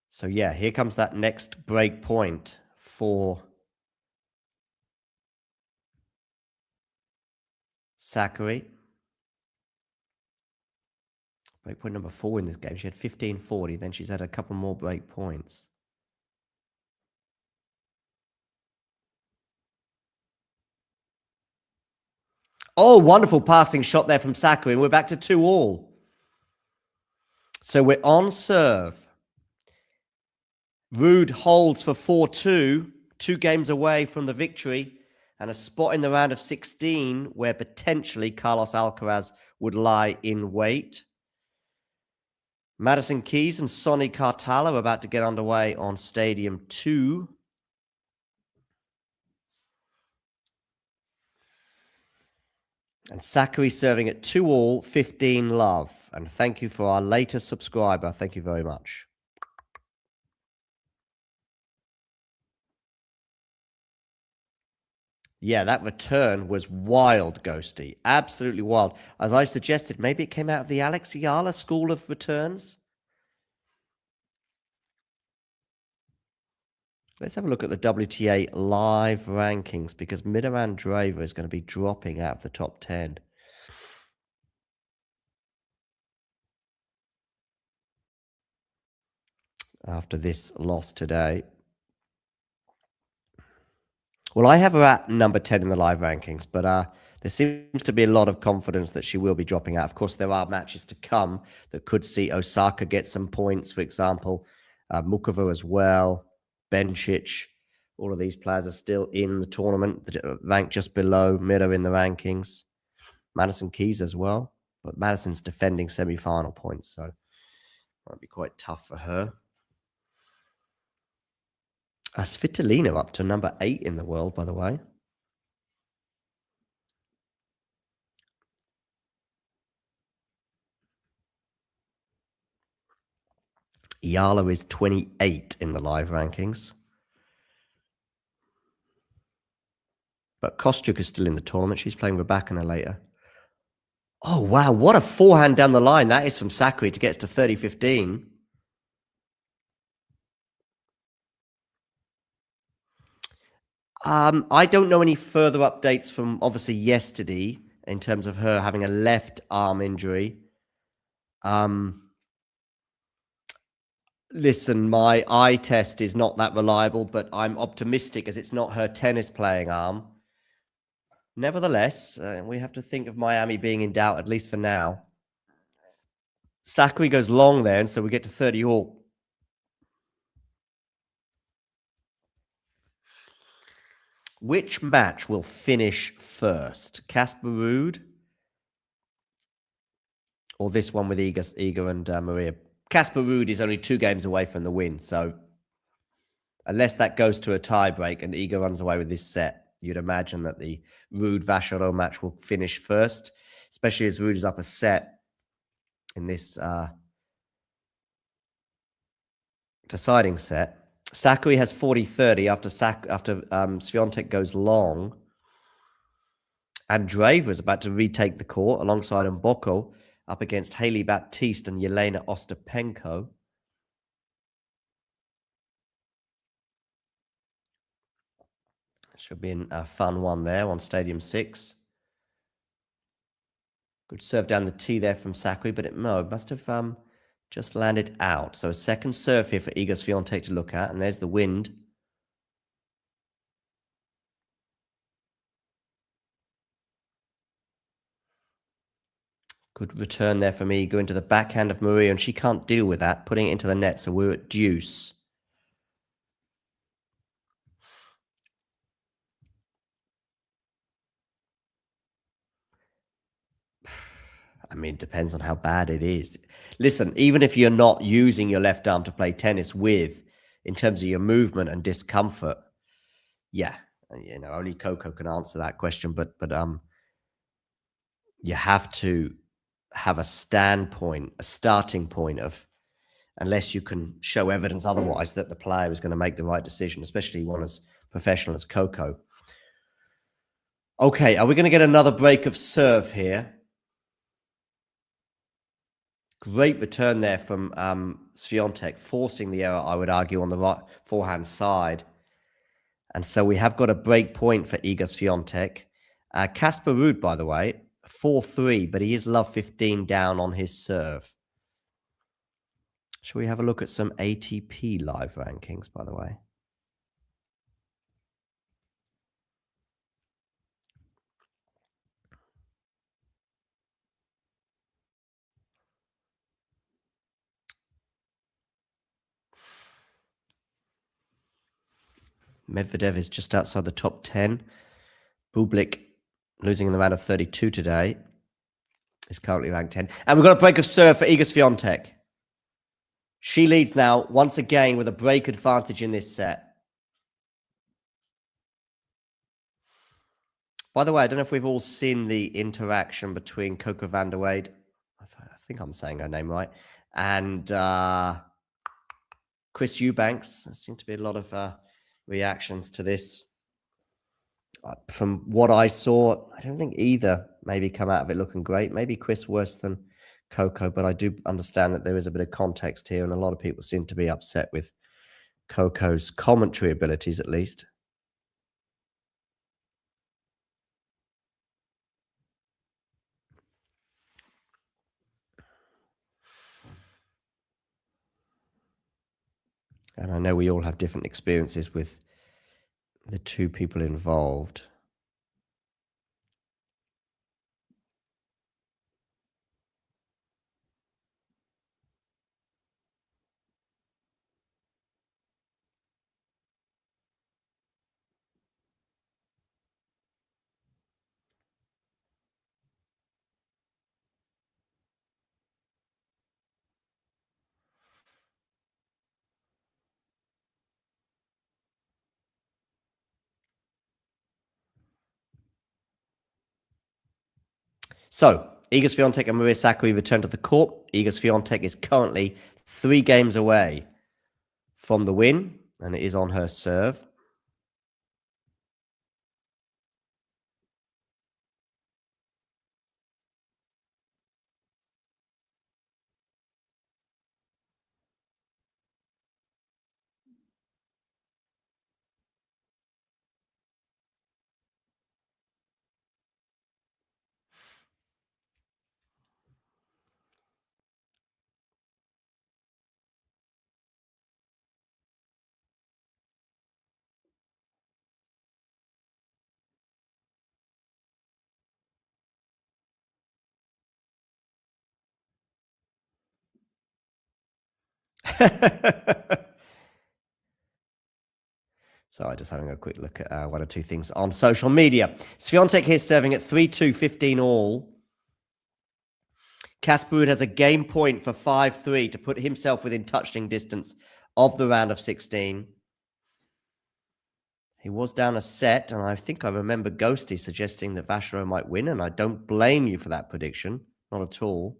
So yeah, here comes that next break point for Sakkari. Break point number 4 in this game. She had 15-40, then she's had a couple more break points. Oh, wonderful passing shot there from Sakkari, and we're back to 2-all. So we're on serve. Ruud holds for 4-2, 2 games away from the victory, and a spot in the round of 16 where potentially Carlos Alcaraz would lie in wait. Madison Keys and Sonny Cartallo are about to get underway on Stadium 2. And Sakkari serving at 2-all, 15 love. And thank you for our latest subscriber. Thank you very much. Yeah, that return was wild, Ghosty. Absolutely wild. As I suggested, maybe it came out of the Alexiala school of returns. Let's have a look at the WTA live rankings because Mira Andreeva is going to be dropping out of the top 10. After this loss today. Well, I have her at number 10 in the live rankings, but there seems to be a lot of confidence that she will be dropping out. Of course, there are matches to come that could see Osaka get some points, for example, Mukova as well, Bencic. All of these players are still in the tournament, ranked just below Mira in the rankings. Madison Keys as well, but Madison's defending semi-final points, so might be quite tough for her. Svitolina up to number 8 in the world, by the way. Yala is 28 in the live rankings. But Kostyuk is still in the tournament. She's playing Rybakina later. Oh, wow. What a forehand down the line. That is from Sakkari to get us to 30-15. I don't know any further updates from obviously yesterday in terms of her having a left arm injury. Listen, my eye test is not that reliable, but I'm optimistic as it's not her tennis playing arm. Nevertheless, we have to think of Miami being in doubt, at least for now. Sakkari goes long there, and so we get to 30-all. Which match will finish first? Casper Ruud or this one with Iga and Maria? Casper Ruud is only 2 games away from the win, so unless that goes to a tiebreak and Iga runs away with this set, you'd imagine that the Ruud-Vacherot match will finish first, especially as Ruud is up a set in this deciding set. Sakkari has 40-30 after Swiatek goes long. Andreeva is about to retake the court alongside Mboko up against Hailey Baptiste and Yelena Ostapenko. Should be a fun one there on Stadium 6. Good serve down the tee there from Sakkari, but it must have just landed out. So a second serve here for Iga Swiatek to look at, and there's the wind. Good return there from Iga into the backhand of Maria, and she can't deal with that, putting it into the net, so we're at deuce. I mean, it depends on how bad it is. Listen, even if you're not using your left arm to play tennis with, in terms of your movement and discomfort, yeah, you know, only Coco can answer that question, but you have to have a standpoint, a starting point of, unless you can show evidence otherwise that the player is going to make the right decision, especially one as professional as Coco. Okay, are we going to get another break of serve here? Great return there from Swiatek, forcing the error, I would argue, on the right forehand side. And so we have got a break point for Iga Swiatek. Casper Ruud, by the way, 4-3, but he is love 15 down on his serve. Shall we have a look at some ATP live rankings, by the way? Medvedev is just outside the top 10. Bublik, losing in the round of 32 today, is currently ranked 10. And we've got a break of serve for Iga Swiatek. She leads now, once again, with a break advantage in this set. By the way, I don't know if we've all seen the interaction between Coco van der Weyde, I think I'm saying her name right, and Chris Eubanks. There seem to be a lot of reactions to this. From what I saw, I don't think either maybe come out of it looking great. Maybe Chris worse than Coco, but I do understand that there is a bit of context here, and a lot of people seem to be upset with Coco's commentary abilities, at least. And I know we all have different experiences with the two people involved. So, Iga Swiatek and Maria Sakkari return to the court. Iga Swiatek is currently 3 games away from the win, and it is on her serve. So I'm just having a quick look at one or two things on social media. Swiatek here serving at 3-2, 15 all. Casper Ruud has a game point for 5-3 to put himself within touching distance of the round of 16. He was down a set, and I think I remember Ghosty suggesting that Vachereau might win, and I don't blame you for that prediction. Not at all.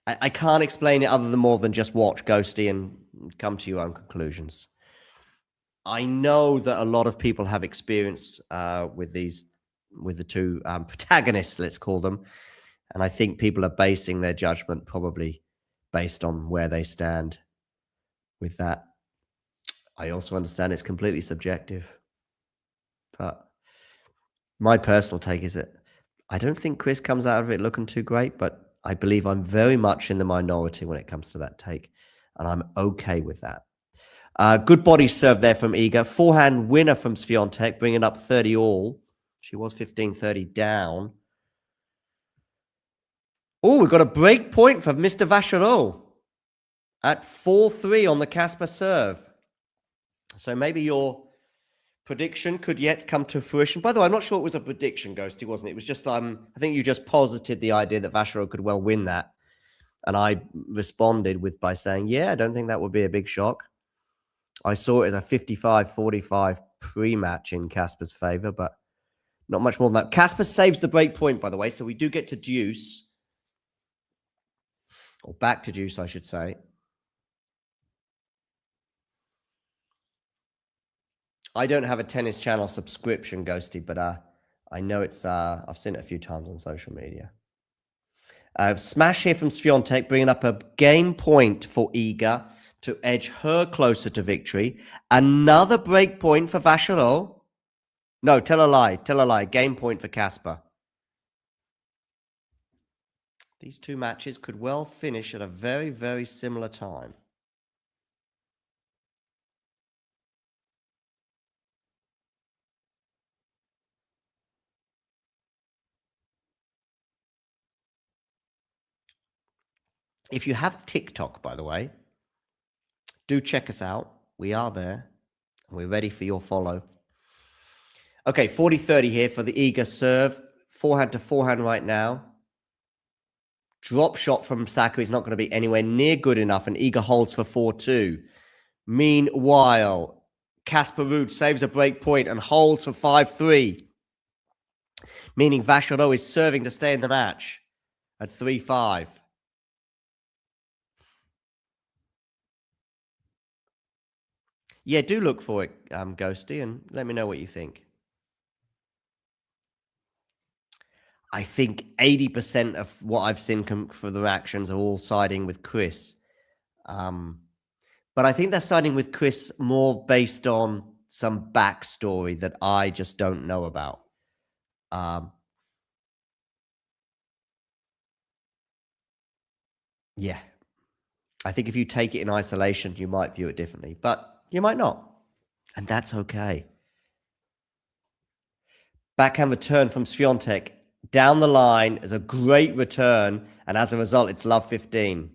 I can't explain it other than more than just watch Ghosty and come to your own conclusions. I know that a lot of people have experience with the two protagonists, let's call them, and I think people are basing their judgment probably based on where they stand with that. I also understand it's completely subjective, but my personal take is that I don't think Chris comes out of it looking too great, but I believe I'm very much in the minority when it comes to that take, and I'm okay with that. Good body serve there from Iga. Forehand winner from Swiatek, bringing up 30 all. She was 15-30 down. Oh, we've got a break point for Mr. Vachereau at 4-3 on the Casper serve. So maybe your prediction could yet come to fruition. By the way, I'm not sure it was a prediction, Ghosty, wasn't it? It was just, I think you just posited the idea that Vachereau could well win that. And I responded by saying, yeah, I don't think that would be a big shock. I saw it as a 55-45 pre-match in Casper's favor, but not much more than that. Casper saves the break point, by the way, so we do get to deuce. Or back to deuce, I should say. I don't have a Tennis Channel subscription, Ghosty, but I know it's, I've seen it a few times on social media. Smash here from Swiatek, bringing up a game point for Iga to edge her closer to victory. Another break point for Vachereau. No, tell a lie. Game point for Casper. These two matches could well finish at a very, very similar time. If you have TikTok, by the way, do check us out. We are there. And we're ready for your follow. Okay, 40-30 here for the Iga serve. Forehand to forehand right now. Drop shot from Sakkari is not going to be anywhere near good enough, and Iga holds for 4-2. Meanwhile, Casper Ruud saves a break point and holds for 5-3, meaning Vachereau is serving to stay in the match at 3-5. Yeah, do look for it, Ghosty, and let me know what you think. I think 80% of what I've seen for the reactions are all siding with Chris. But I think they're siding with Chris more based on some backstory that I just don't know about. Yeah. I think if you take it in isolation, you might view it differently, but you might not. And that's okay. Backhand return from Swiatek. Down the line is a great return, and as a result, it's love 15.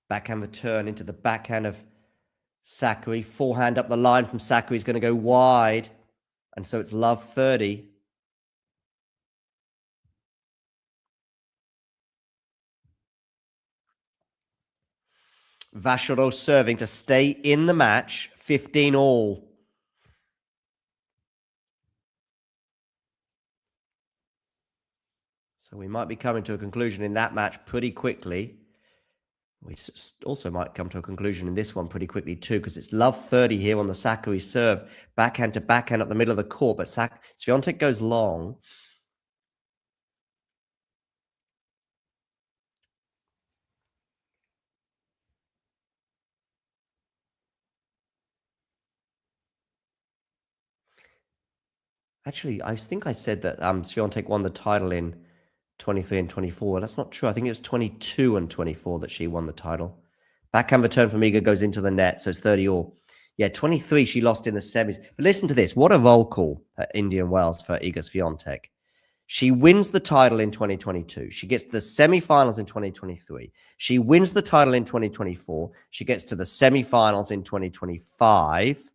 Backhand return into the backhand of Sakkari. Forehand up the line from Sakkari is going to go wide. And so it's love 30. Vachereau serving to stay in the match. 15 all. So we might be coming to a conclusion in that match pretty quickly. We also might come to a conclusion in this one pretty quickly too, because it's love 30 here on the Sakkari serve. Backhand to backhand up the middle of the court, but Swiatek goes long. Actually, I think I said that Swiatek won the title in 23 and 24. That's not true. I think it was 22 and 24 that she won the title. Backhand return from Iga goes into the net, so it's 30 all. Yeah, 23 she lost in the semis. But listen to this. What a roll call at Indian Wells for Iga Swiatek. She wins the title in 2022. She gets to the semifinals in 2023. She wins the title in 2024. She gets to the semifinals in 2025.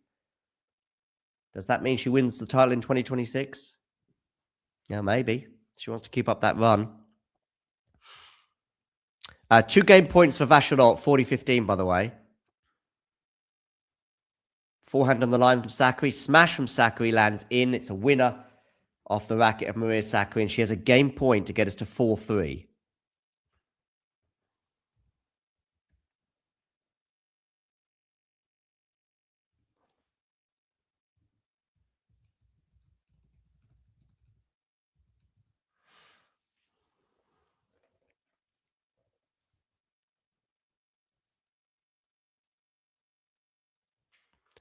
Does that mean she wins the title in 2026? Yeah, maybe. She wants to keep up that run. 2 game points for Vacherot, 40-15, by the way. Forehand on the line from Sakkari. Smash from Sakkari lands in. It's a winner off the racket of Maria Sakkari, and she has a game point to get us to 4-3.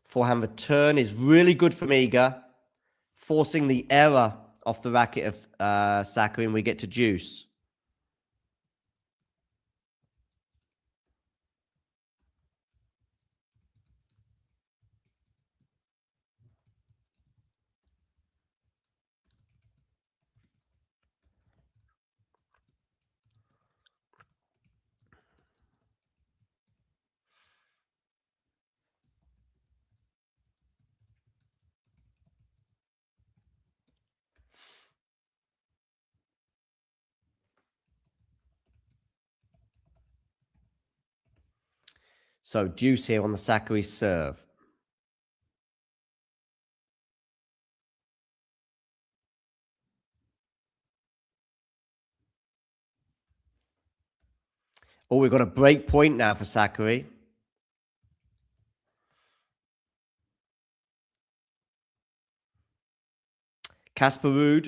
Forehand return is really good from Iga, forcing the error off the racket of Sakkari, and we get to deuce. So deuce here on the Sakkari serve. Oh, we've got a break point now for Sakkari. Casper Ruud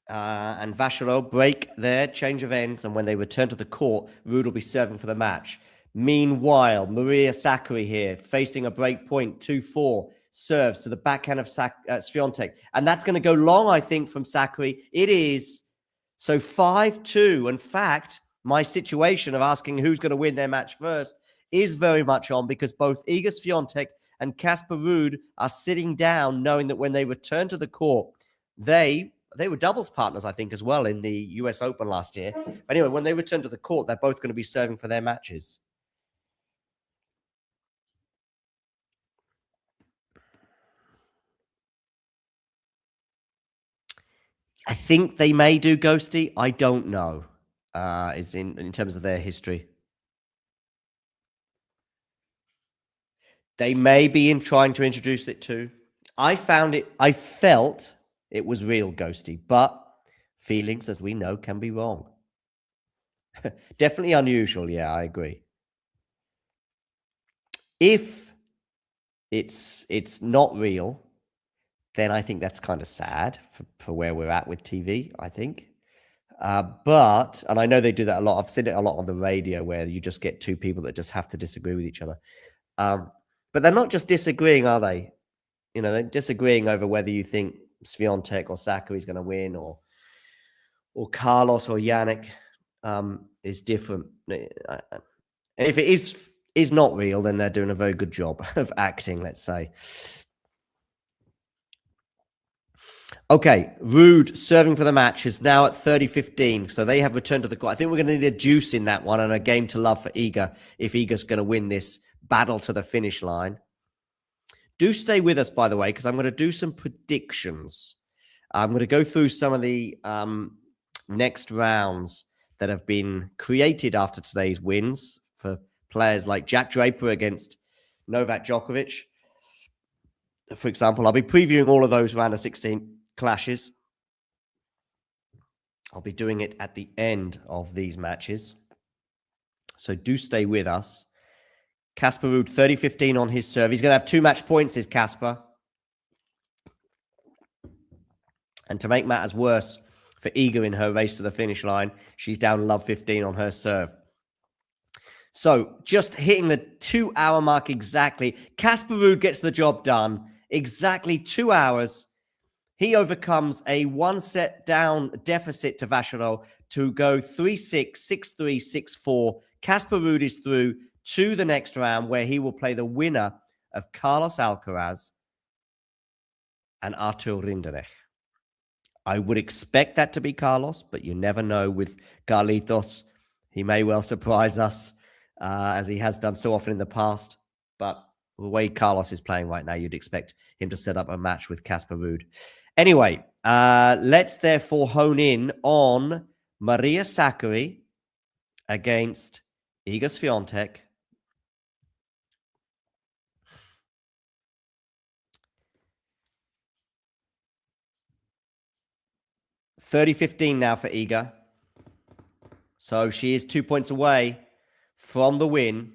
and Vacherot break there, change of ends, and when they return to the court, Ruud will be serving for the match. Meanwhile, Maria Sakkari here, facing a break point, 2-4, serves to the backhand of Swiatek. And that's going to go long, I think, from Sakkari. It is. So 5-2. In fact, my situation of asking who's going to win their match first is very much on, because both Iga Swiatek and Casper Ruud are sitting down knowing that when they return to the court, they were doubles partners, I think, as well in the US Open last year. But anyway, when they return to the court, they're both going to be serving for their matches. I think they may do Ghosty. I don't know. Is in terms of their history. They may be in trying to introduce it too. I felt it was real Ghosty, but feelings, as we know, can be wrong. Definitely unusual. Yeah, I agree. If it's not real, then I think that's kind of sad for where we're at with TV, I think. But, and I know they do that a lot. I've seen it a lot on the radio where you just get two people that just have to disagree with each other. But they're not just disagreeing, are they? You know, they're disagreeing over whether you think Swiatek or Sakkari is going to win, or Carlos or Yannick is different. And if it is not real, then they're doing a very good job of acting, let's say. Okay, Ruud serving for the match is now at 30-15, so they have returned to the court. I think we're going to need a deuce in that one and a game to love for Iga if Iga's going to win this battle to the finish line. Do stay with us, by the way, because I'm going to do some predictions. I'm going to go through some of the next rounds that have been created after today's wins for players like Jack Draper against Novak Djokovic. For example, I'll be previewing all of those round of 16 clashes. I'll be doing it at the end of these matches. So do stay with us. Casper Ruud, 30-15 on his serve. He's going to have 2 match points, is Casper. And to make matters worse for Iga in her race to the finish line, she's down love 15 on her serve. So just hitting the 2-hour mark exactly. Casper Ruud gets the job done. Exactly 2 hours. He overcomes a 1-set down deficit to Vacherot, to go 3-6, 6-3, 6-4. Casper Ruud is through to the next round, where he will play the winner of Carlos Alcaraz and Artur Rinderknech. I would expect that to be Carlos, but you never know with Carlitos. He may well surprise us, as he has done so often in the past. But the way Carlos is playing right now, you'd expect him to set up a match with Casper Ruud. Anyway, let's therefore hone in on Maria Sakkari against Iga Swiatek. $30-15 now for Iga. So she is 2 points away from the win.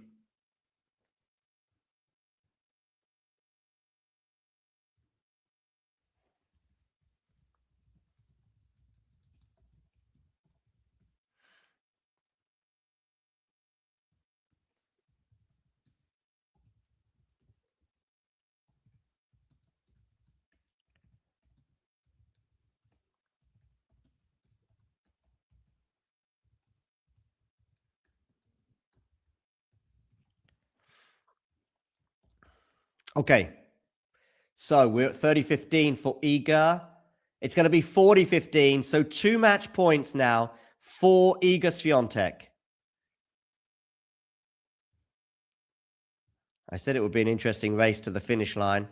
Okay, so we're at 30-15 for Iga. It's going to be 40-15, so 2 match points now for Iga Swiatek. I said it would be an interesting race to the finish line.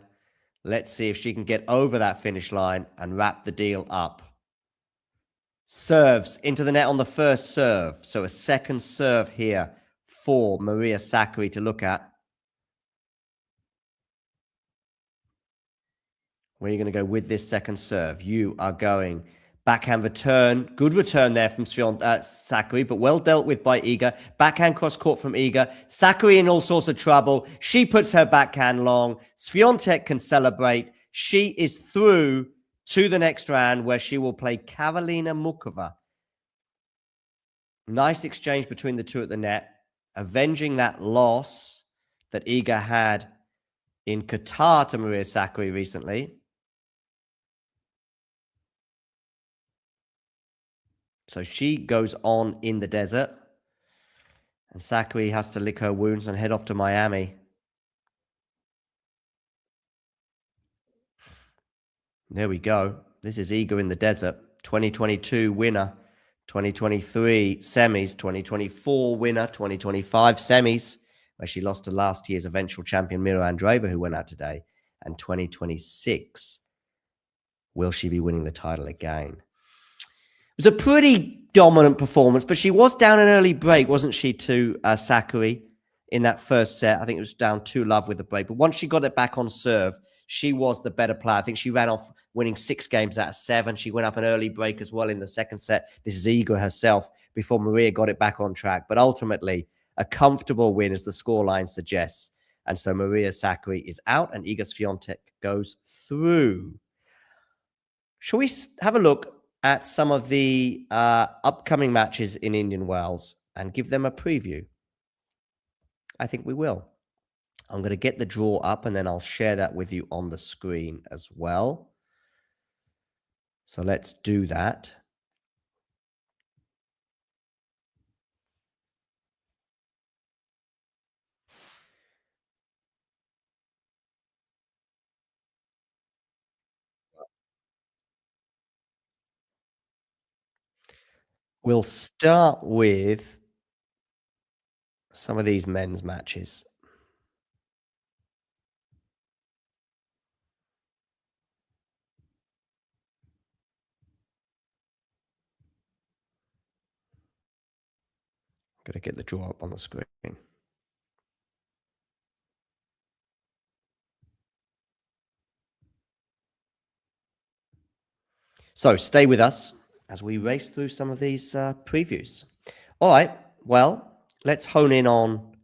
Let's see if she can get over that finish line and wrap the deal up. Serves into the net on the first serve, so a second serve here for Maria Sakkari to look at. Where are you going to go with this second serve? You are going backhand return. Good return there from Sakkari, but well dealt with by Iga. Backhand cross court from Iga. Sakkari in all sorts of trouble. She puts her backhand long. Swiatek can celebrate. She is through to the next round, where she will play Karolina Muchova. Nice exchange between the two at the net, avenging that loss that Iga had in Qatar to Maria Sakkari recently. So she goes on in the desert, and Sakkari has to lick her wounds and head off to Miami. There we go. This is Iga in the desert. 2022 winner, 2023 semis, 2024 winner, 2025 semis, where she lost to last year's eventual champion Mira Andreeva, who went out today, and 2026. Will she be winning the title again? It was a pretty dominant performance, but she was down an early break, wasn't she, to Sakkari in that first set? I think it was down 2-love with the break. But once she got it back on serve, she was the better player. I think she ran off winning 6 games out of 7. She went up an early break as well in the second set. This is Iga herself before Maria got it back on track. But ultimately, a comfortable win, as the scoreline suggests. And so Maria Sakkari is out, and Iga Swiatek goes through. Shall we have a look at some of the upcoming matches in Indian Wells and give them a preview? I think we will. I'm going to get the draw up, and then I'll share that with you on the screen as well. So let's do that. We'll start with some of these men's matches. I'm going to get the draw up on the screen. So stay with us as we race through some of these previews. All right, well, let's hone in on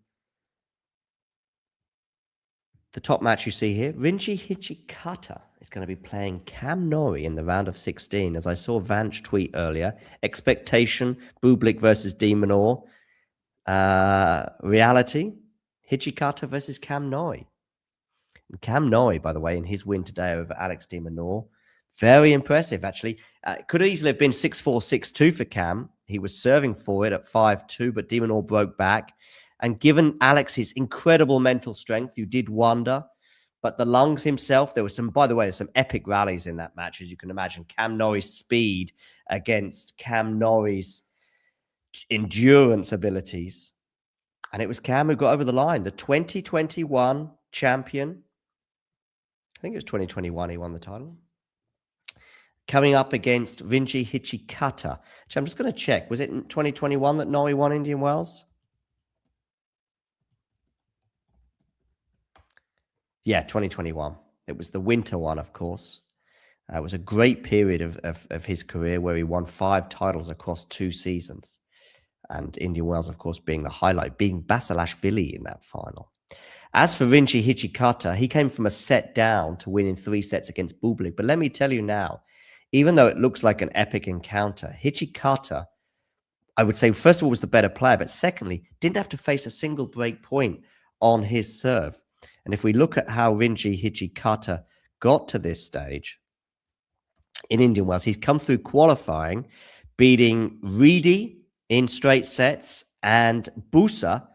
the top match you see here. Rinji Hijikata is going to be playing Cam Norrie in the round of 16. As I saw Vanch tweet earlier, expectation, Bublik versus De Minaur. Reality, Hijikata versus Cam Norrie. And Cam Norrie, by the way, in his win today over Alex De Minaur, very impressive, actually. Could easily have been 6-4, 6-2 for Cam. He was serving for it at 5-2, but De Minaur broke back. And given Alex's incredible mental strength, you did wonder. But the Lungs himself, there was some, by the way, there's some epic rallies in that match, as you can imagine. Cam Norrie's speed against Cam Norrie's endurance abilities. And it was Cam who got over the line. The 2021 champion, I think it was 2021 he won the title, coming up against Rinji Hichikata. Which I'm just going to check. Was it in 2021 that Norrie won Indian Wells? Yeah, 2021. It was the winter one, of course. It was a great period of his career where he won 5 titles across 2 seasons. And Indian Wells, of course, being the highlight, being Basilashvili in that final. As for Rinji Hichikata, he came from a set down to win in 3 sets against Bublik. But let me tell you now, even though it looks like an epic encounter, Hichikata, I would say, first of all, was the better player, but secondly, didn't have to face a single break point on his serve. And if we look at how Rinji Hichikata got to this stage in Indian Wells, he's come through qualifying, beating Reedy in straight sets and Busa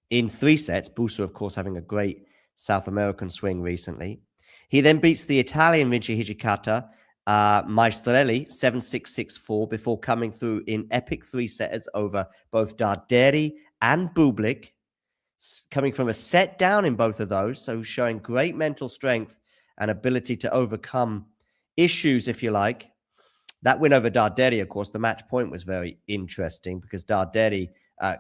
in 3 sets. Busa, of course, having a great South American swing recently. He then beats the Italian Rinji Hichikata, Maestrelli, 7-6, 6-4, before coming through in epic 3-setters over both Darderi and Bublik, coming from a set down in both of those, so showing great mental strength and ability to overcome issues, if you like. That win over Darderi, of course, the match point was very interesting because Darderi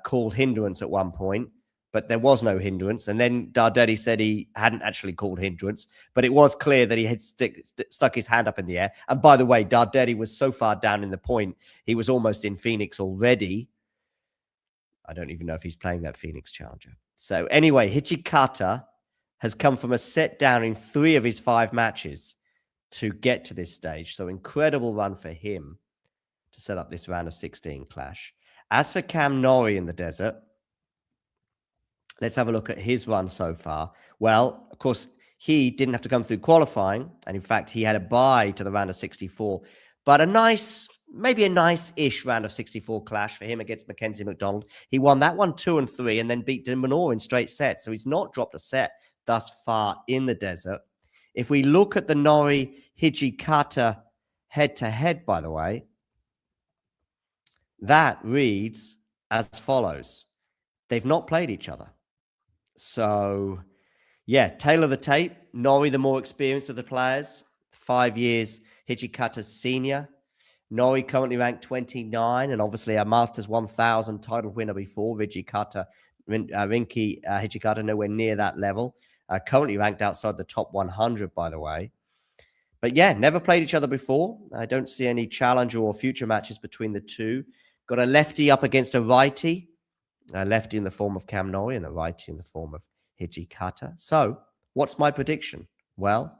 called hindrance at one point, but there was no hindrance. And then Darderi said he hadn't actually called hindrance, but it was clear that he had stuck his hand up in the air. And by the way, Darderi was so far down in the point, he was almost in Phoenix already. I don't even know if he's playing that Phoenix Challenger. So anyway, Hichikata has come from a set down in 3 of his 5 matches to get to this stage. So incredible run for him to set up this round of 16 clash. As for Cam Norrie in the desert, let's have a look at his run so far. Well, of course, he didn't have to come through qualifying. And in fact, he had a bye to the round of 64. But maybe a nice-ish round of 64 clash for him against Mackenzie McDonald. He won that one 2-3 and then beat De Minaur in straight sets. So he's not dropped a set thus far in the desert. If we look at the Norrie Hichikata head-to-head, by the way, that reads as follows. They've not played each other. So, yeah, tailor the tape. Norrie, the more experienced of the players. 5 years, Hichikata's senior. Norrie currently ranked 29 and obviously a Masters 1000 title winner before. Rinji Hichikata nowhere near that level. Currently ranked outside the top 100, by the way. But yeah, never played each other before. I don't see any challenger or future matches between the two. Got a lefty up against a righty. A lefty in the form of Cam Norrie and a righty in the form of Hichikata. So, what's my prediction? Well,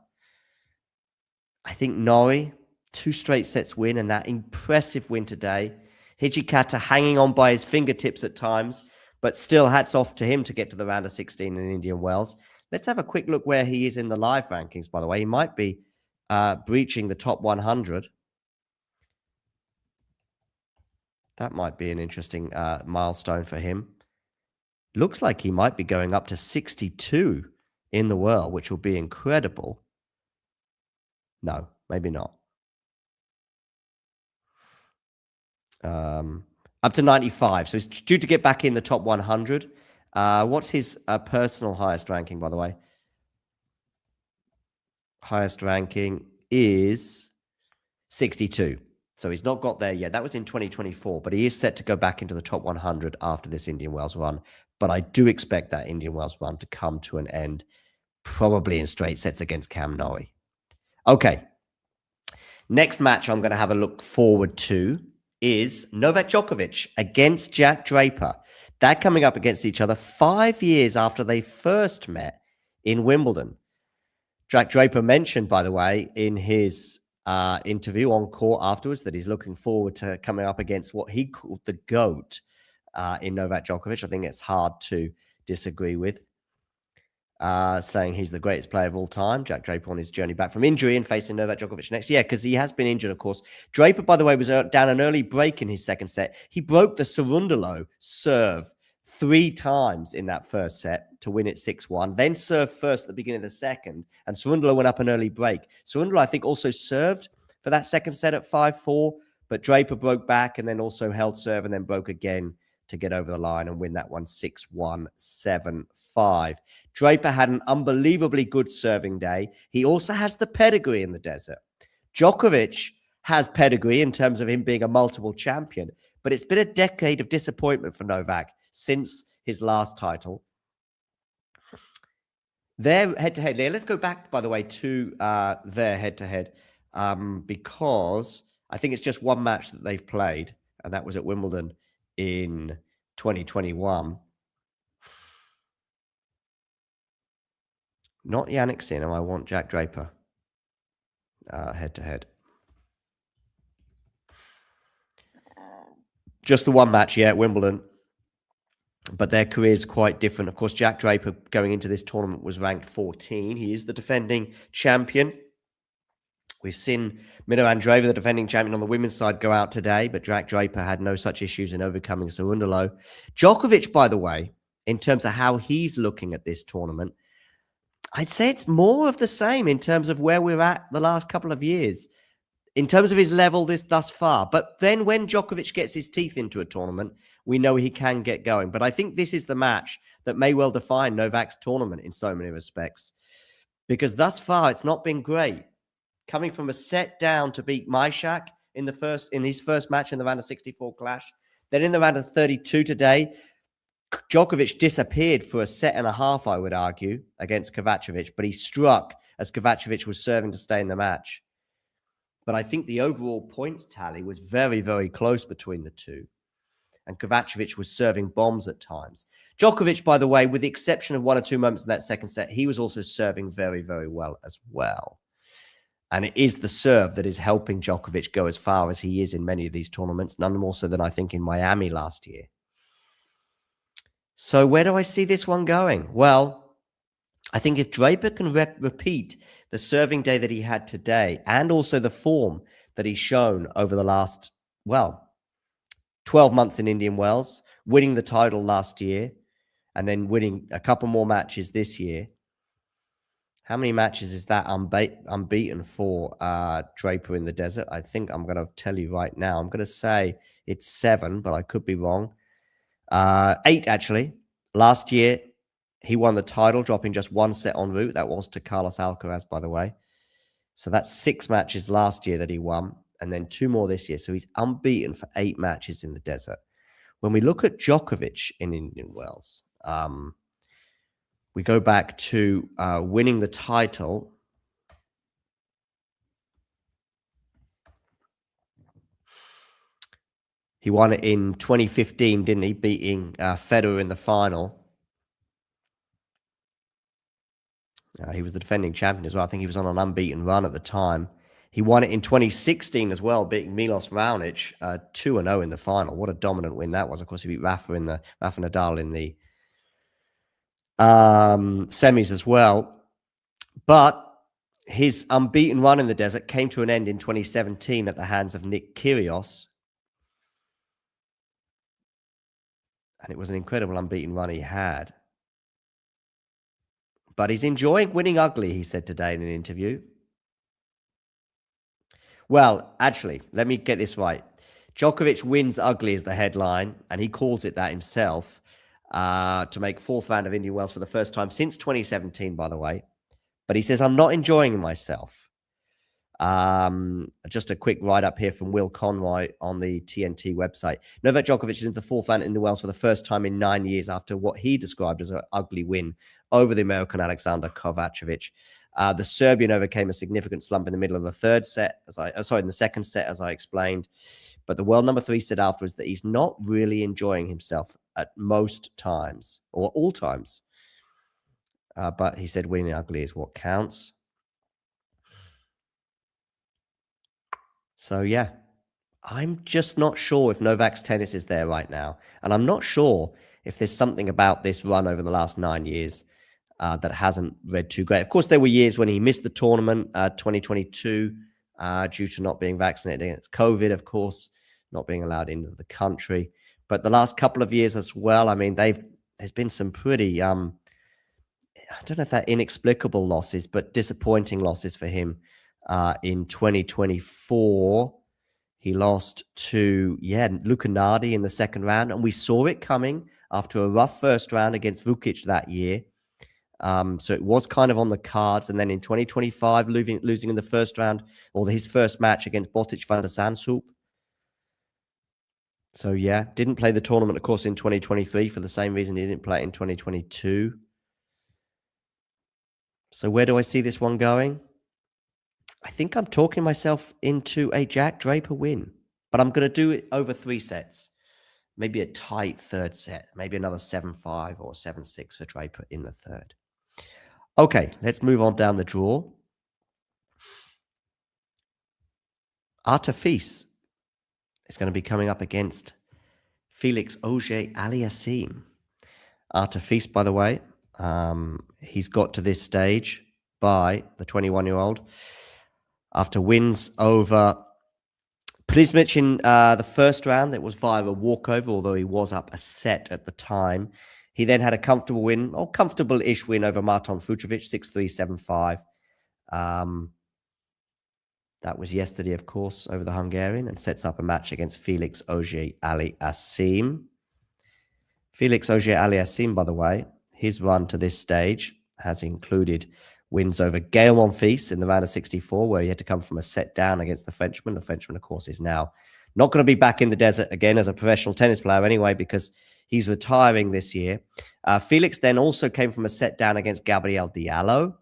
I think Norrie, 2 straight sets win and that impressive win today. Hichikata hanging on by his fingertips at times, but still hats off to him to get to the round of 16 in Indian Wells. Let's have a quick look where he is in the live rankings, by the way. He might be breaching the top 100. That might be an interesting milestone for him. Looks like he might be going up to 62 in the world, which will be incredible. No, maybe not. Up to 95. So he's due to get back in the top 100. What's his personal highest ranking, by the way? Highest ranking is 62. So he's not got there yet. That was in 2024, but he is set to go back into the top 100 after this Indian Wells run. But I do expect that Indian Wells run to come to an end, probably in straight sets against Cam Norrie. Okay. Next match I'm going to have a look forward to is Novak Djokovic against Jack Draper. They're coming up against each other 5 years after they first met in Wimbledon. Jack Draper mentioned, by the way, in his interview on court afterwards that he's looking forward to coming up against what he called the GOAT in Novak Djokovic. I think it's hard to disagree with. saying he's the greatest player of all time. Jack Draper on his journey back from injury and facing Novak Djokovic next. Yeah, because he has been injured, of course. Draper, by the way, was down an early break in his second set. He broke the Cerundolo serve 3 times in that first set to win it 6-1, then served first at the beginning of the second, and Cerundolo went up an early break. Cerundolo, I think, also served for that second set at 5-4, but Draper broke back and then also held serve and then broke again to get over the line and win that one 6-1, 7-5. Draper had an unbelievably good serving day. He also has the pedigree in the desert. Djokovic has pedigree in terms of him being a multiple champion, but it's been a decade of disappointment for Novak since his last title. Their head-to-head, let's go back, by the way, to their head-to-head, because I think it's just one match that they've played, and that was at Wimbledon in 2021. Not Jannik Sinner, I want Jack Draper head-to-head. Just the one match, yeah, at Wimbledon. But their career is quite different. Of course, Jack Draper going into this tournament was ranked 14. He is the defending champion. We've seen Mino Andreeva, the defending champion on the women's side, go out today, but Jack Draper had no such issues in overcoming Cerundolo. Djokovic, by the way, in terms of how he's looking at this tournament, I'd say it's more of the same in terms of where we're at the last couple of years, in terms of his level thus far. But then when Djokovic gets his teeth into a tournament, we know he can get going. But I think this is the match that may well define Novak's tournament in so many respects, because thus far it's not been great. Coming from a set down to beat Myshak in his first match in the round of 64 clash, then in the round of 32 today, Djokovic disappeared for a set and a half, I would argue, against Kovacevic, but he struck as Kovacevic was serving to stay in the match. But I think the overall points tally was very, very close between the two. And Kovacevic was serving bombs at times. Djokovic, by the way, with the exception of 1 or 2 moments in that second set, he was also serving very, very well as well. And it is the serve that is helping Djokovic go as far as he is in many of these tournaments, none more so than I think in Miami last year. So where do I see this one going? Well, I think if Draper can repeat the serving day that he had today and also the form that he's shown over the last, 12 months in Indian Wells, winning the title last year and then winning a couple more matches this year. How many matches is that unbeaten for Draper in the desert? I think I'm going to tell you right now. I'm going to say it's 7, but I could be wrong. 8, actually. Last year, he won the title, dropping just 1 set en route. That was to Carlos Alcaraz, by the way. So that's 6 matches last year that he won, and then 2 more this year. So he's unbeaten for 8 matches in the desert. When we look at Djokovic in Indian Wells, we go back to winning the title. He won it in 2015, didn't he? Beating Federer in the final. He was the defending champion as well. I think he was on an unbeaten run at the time. He won it in 2016 as well, beating Milos Raonic 2-0 in the final. What a dominant win that was. Of course, he beat Rafa Nadal in the semis as well. But his unbeaten run in the desert came to an end in 2017 at the hands of Nick Kyrgios. And it was an incredible unbeaten run he had. But he's enjoying winning ugly, he said today in an interview. Well, actually, let me get this right. Djokovic wins ugly is the headline, and he calls it that himself, to make 4th round of Indian Wells for the first time since 2017, by the way. But he says, I'm not enjoying myself. Just a quick write-up here from Will Conroy on the TNT website. Novak Djokovic is into the 4th round in the Wells for the first time in 9 years after what he described as an ugly win over the American Alexander Kovacevic. The Serbian overcame a significant slump in the middle of the in the second set, as I explained. But the world number 3 said afterwards that he's not really enjoying himself at most times or all times. But he said winning ugly is what counts. So, yeah, I'm just not sure if Novak's tennis is there right now. And I'm not sure if there's something about this run over the last 9 years that hasn't read too great. Of course, there were years when he missed the tournament, 2022, due to not being vaccinated against COVID, of course, not being allowed into the country. But the last couple of years as well, I mean, there's been some pretty, I don't know if they're inexplicable losses, but disappointing losses for him. In 2024, he lost to, Luka Nardi in the second round, and we saw it coming after a rough first round against Vukic that year. So it was kind of on the cards. And then in 2025, losing in the first round, or his first match against Botic van der Zandschulp. So, didn't play the tournament, of course, in 2023 for the same reason he didn't play it in 2022. So where do I see this one going? I think I'm talking myself into a Jack Draper win, but I'm going to do it over 3 sets. Maybe a tight third set, maybe another 7-5 or 7-6 for Draper in the third. Okay, let's move on down the draw. Artefis is going to be coming up against Felix Auger-Aliassime. Artefis, by the way, he's got to this stage by the 21-year-old after wins over Prismic in the first round. It was via a walkover, although he was up a set at the time. He then had a comfortable win, or comfortable-ish win over Marton Fucsovics, 6-3, 7-5. That was yesterday, of course, over the Hungarian, and sets up a match against Felix Auger-Aliassime. Felix Auger-Aliassime, by the way, his run to this stage has included wins over Gael Monfils in the round of 64, where he had to come from a set down against the Frenchman. The Frenchman, of course, is now not going to be back in the desert again as a professional tennis player anyway, because he's retiring this year. Felix then also came from a set down against Gabriel Diallo.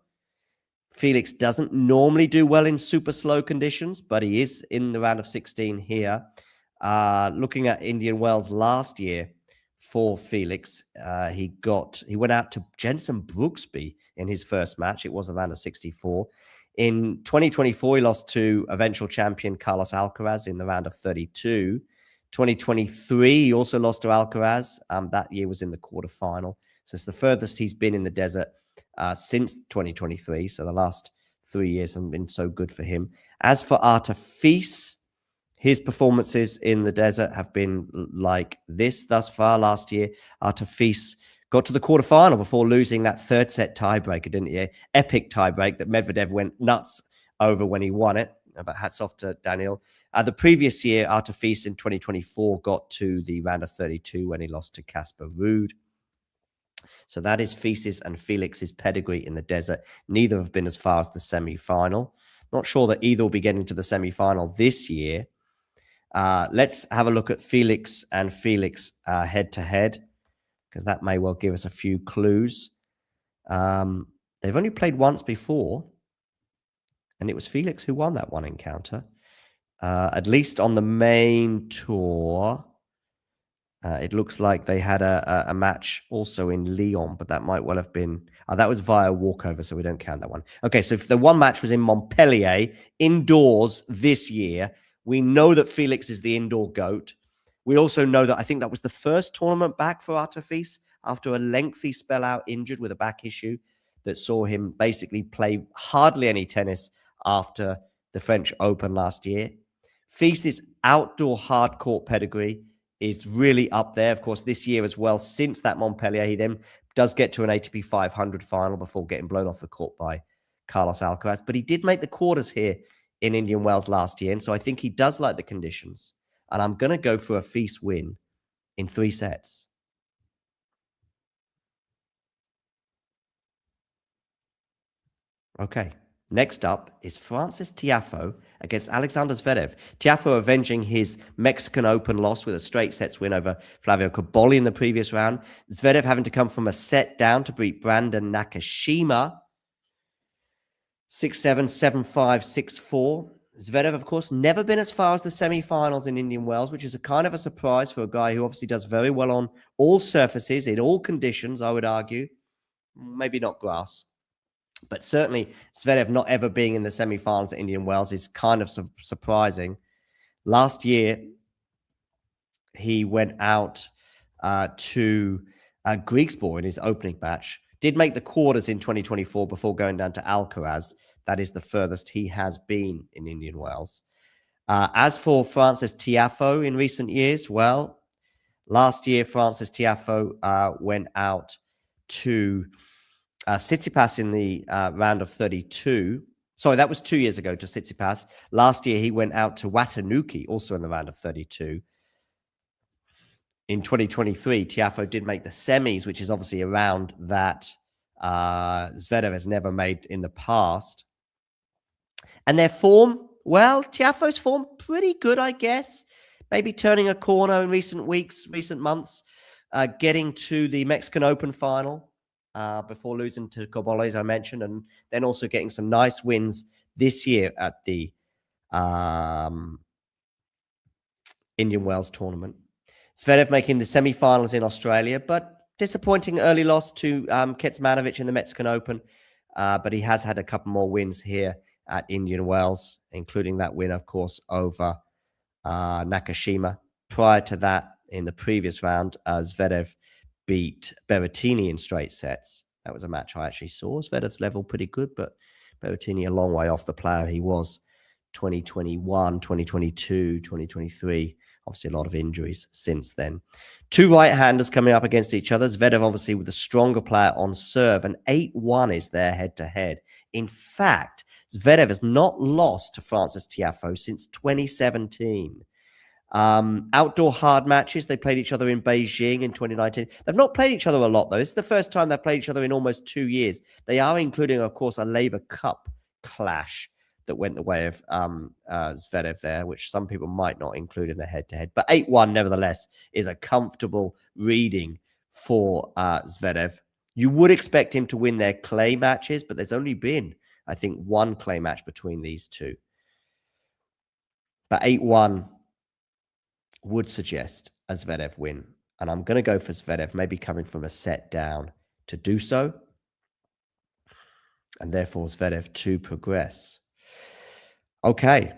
Felix doesn't normally do well in super slow conditions, but he is in the round of 16 here. Looking at Indian Wells last year for Felix, he went out to Jensen Brooksby in his first match. It was a round of 64. In 2024, he lost to eventual champion Carlos Alcaraz in the round of 32. 2023, he also lost to Alcaraz. That year was in the quarterfinal. So it's the furthest he's been in the desert since 2023. So the last 3 years haven't been so good for him. As for Artefis, his performances in the desert have been like this thus far. Last year, Artefis got to the quarterfinal before losing that third set tiebreaker, didn't he? Epic tiebreak that Medvedev went nuts over when he won it. But hats off to Daniel. The previous year, Artefis in 2024 got to the round of 32 when he lost to Casper Ruud. So that is Fesis and Felix's pedigree in the desert. Neither have been as far as the semi-final. Not sure that either will be getting to the semi-final this year. Let's have a look at Felix and Felix head-to-head, because that may well give us a few clues. They've only played once before, and it was Felix who won that one encounter. At least on the main tour, it looks like they had a match also in Lyon, but that might well have been... that was via walkover, so we don't count that one. Okay, so if the one match was in Montpellier, indoors this year, we know that Felix is the indoor GOAT. We also know that I think that was the first tournament back for Artefis after a lengthy spell out injured with a back issue that saw him basically play hardly any tennis after the French Open last year. Feis's outdoor hard court pedigree is really up there. Of course, this year as well, since that Montpellier, he then does get to an ATP 500 final before getting blown off the court by Carlos Alcaraz. But he did make the quarters here in Indian Wells last year, and so I think he does like the conditions. And I'm going to go for a Feist win in 3 sets. Okay, next up is Francis Tiafoe against Alexander Zverev. Tiafoe avenging his Mexican Open loss with a straight sets win over Flavio Cobolli in the previous round. Zverev having to come from a set down to beat Brandon Nakashima. 6-7, 7-5, 6-4. Zverev, of course, never been as far as the semi-finals in Indian Wells, which is a kind of a surprise for a guy who obviously does very well on all surfaces, in all conditions, I would argue. Maybe not grass. But certainly, Zverev not ever being in the semi-finals at Indian Wells is kind of surprising. Last year, he went out to Griegsborg in his opening match. did make the quarters in 2024 before going down to Alcaraz. That is the furthest he has been in Indian Wells. As for Francis Tiafoe in recent years, well, last year Francis Tiafoe went out to Tsitsipas in the round of 32. Sorry, that was 2 years ago to Tsitsipas. Last year, he went out to Watanuki, also in the round of 32. In 2023, Tiafoe did make the semis, which is obviously a round that Zverev has never made in the past. And their form, well, Tiafoe's form, pretty good, I guess. Maybe turning a corner in recent weeks, recent months, getting to the Mexican Open final before losing to Cobole, as I mentioned, and then also getting some nice wins this year at the Indian Wells tournament. Zverev making the semi-finals in Australia, but disappointing early loss to Kecmanovic in the Mexican Open. But he has had a couple more wins here at Indian Wells, including that win, of course, over Nakashima. Prior to that, in the previous round, Zverev beat Berrettini in straight sets. That was a match I actually saw. Zverev's level pretty good, but Berrettini a long way off the player he was 2021, 2022, 2023. Obviously, a lot of injuries since then. Two right-handers coming up against each other. Zverev, obviously, with the stronger player on serve, and 8-1 is their head-to-head. In fact, Zverev has not lost to Francis Tiafoe since 2017. Outdoor hard matches. They played each other in Beijing in 2019. They've not played each other a lot, though. This is the first time they've played each other in almost 2 years. They are including, of course, a Laver Cup clash that went the way of Zverev there, which some people might not include in their head-to-head. But 8-1, nevertheless, is a comfortable reading for Zverev. You would expect him to win their clay matches, but there's only been, I think, one clay match between these two. But 8-1 would suggest a Zverev win. And I'm going to go for Zverev, maybe coming from a set down to do so. And therefore, Zverev to progress. Okay,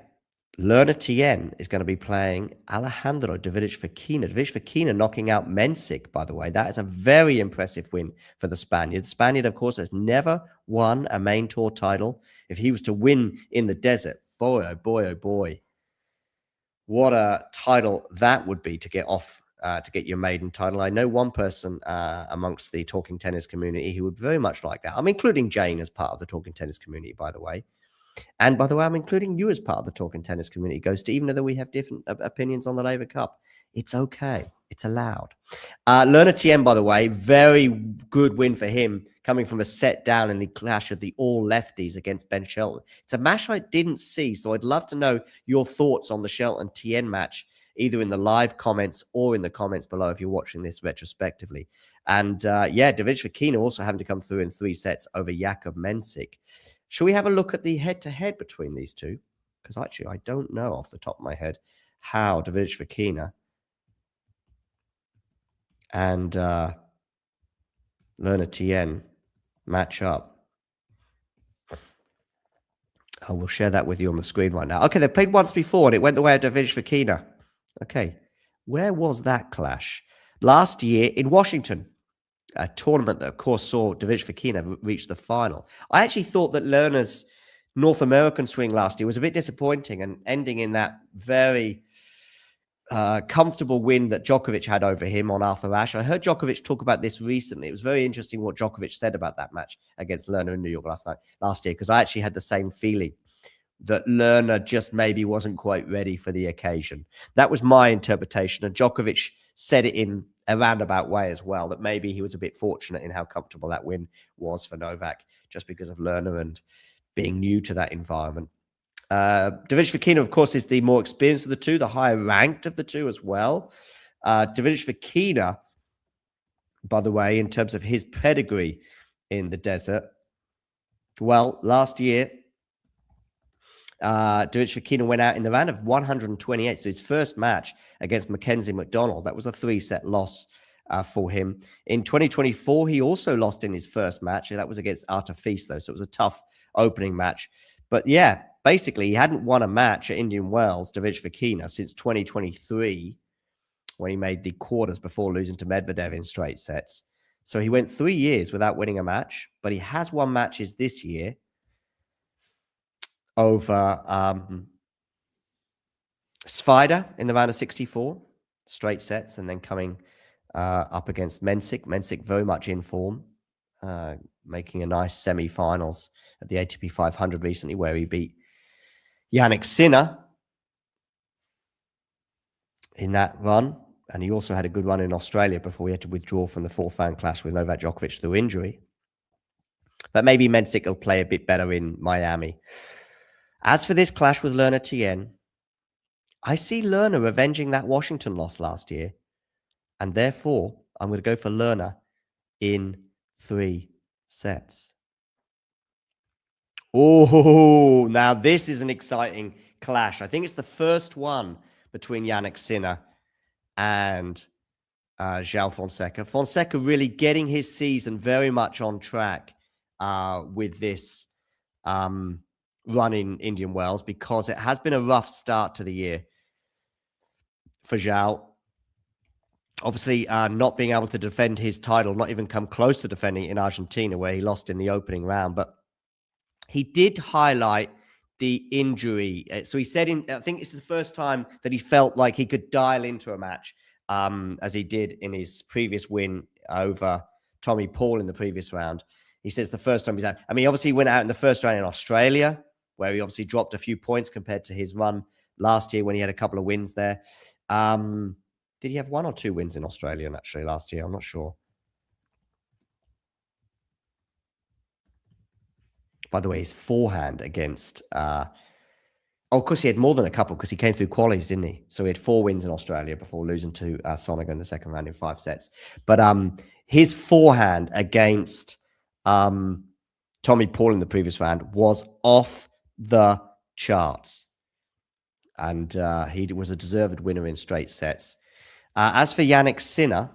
Lerner Tien is going to be playing Alejandro Davidovich-Fokina. Davidovich-Fokina knocking out Mensik, by the way. That is a very impressive win for the Spaniard. The Spaniard, of course, has never won a main tour title. If he was to win in the desert, boy, oh boy, oh boy, what a title that would be to get off, to get your maiden title. I know one person amongst the Talking Tennis community who would very much like that. I'm including Jane as part of the Talking Tennis community, by the way. And by the way, I'm including you as part of the Talking Tennis community, Ghost, even though we have different opinions on the Laver Cup. It's okay. It's allowed. Lerner Tien, by the way, very good win for him, coming from a set down in the clash of the all-lefties against Ben Shelton. It's a match I didn't see, so I'd love to know your thoughts on the Shelton-Tien match, either in the live comments or in the comments below if you're watching this retrospectively. And yeah, Davidovich-Fokina also having to come through in 3 sets over Jakub Mensik. Shall we have a look at the head-to-head between these two? Because actually, I don't know off the top of my head how Davidovich-Fokina and Lerner Tien match up. I will share that with you on the screen right now. Okay, they've played once before, and it went the way of Davidovich-Fokina. Okay, where was that clash? Last year in Washington. A tournament that, of course, saw Davidovich-Fokina reach the final. I actually thought that Lerner's North American swing last year was a bit disappointing and ending in that very comfortable win that Djokovic had over him on Arthur Ashe. I heard Djokovic talk about this recently. It was very interesting what Djokovic said about that match against Lerner in New York last year, because I actually had the same feeling that Lerner just maybe wasn't quite ready for the occasion. That was my interpretation, and Djokovic said it in a roundabout way as well, that maybe he was a bit fortunate in how comfortable that win was for Novak, just because of Lerner and being new to that environment. Davidovich-Fokina, of course, is the more experienced of the two, the higher ranked of the two as well. Davidovich-Fokina, by the way, in terms of his pedigree in the desert, well, last year, Davidovich-Fokina went out in the round of 128. So his first match against Mackenzie McDonald, that was a 3-set loss for him. In 2024, he also lost in his first match. That was against Artur Fils, though. So it was a tough opening match. But yeah, basically, he hadn't won a match at Indian Wells, Davidovich-Fokina, since 2023, when he made the quarters before losing to Medvedev in straight sets. So he went 3 years without winning a match, but he has won matches this year over Sviatek in the round of 64, straight sets, and then coming up against Mensik. Mensik very much in form, making a nice semi-finals at the ATP 500 recently, where he beat Jannik Sinner in that run. And he also had a good run in Australia before he had to withdraw from the fourth round clash with Novak Djokovic through injury. But maybe Mensik will play a bit better in Miami. As for this clash with Lerner Tien, I see Lerner avenging that Washington loss last year. And therefore, I'm going to go for Lerner in 3 sets. Oh, now this is an exciting clash. I think it's the first one between Jannik Sinner and João Fonseca. Fonseca really getting his season very much on track with this run in Indian Wells, because it has been a rough start to the year for João. Obviously, not being able to defend his title, not even come close to defending it in Argentina, where he lost in the opening round. But he did highlight the injury. So he said, I think it's the first time that he felt like he could dial into a match, as he did in his previous win over Tommy Paul in the previous round. He says the first time he's out. I mean, obviously he went out in the first round in Australia, where he obviously dropped a few points compared to his run last year when he had a couple of wins there. Did he have 1 or 2 wins in Australia actually last year? I'm not sure. By the way, his forehand against... of course, he had more than a couple because he came through qualies, didn't he? So he had 4 wins in Australia before losing to Sonego in the second round in 5 sets. But his forehand against Tommy Paul in the previous round was off the charts. And he was a deserved winner in straight sets. As for Jannik Sinner,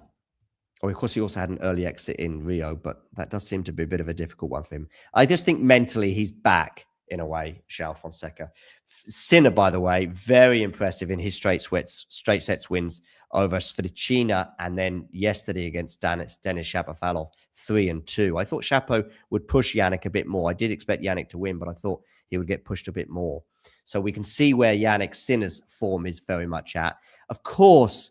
of course, he also had an early exit in Rio, but that does seem to be a bit of a difficult one for him. I just think mentally he's back in a way, João Fonseca. Sinner, by the way, very impressive in his straight sets wins over Svitolina, and then yesterday against Denis Shapovalov, 3-2. I thought Shapo would push Jannik a bit more. I did expect Jannik to win, but I thought he would get pushed a bit more. So we can see where Jannik Sinner's form is very much at. Of course,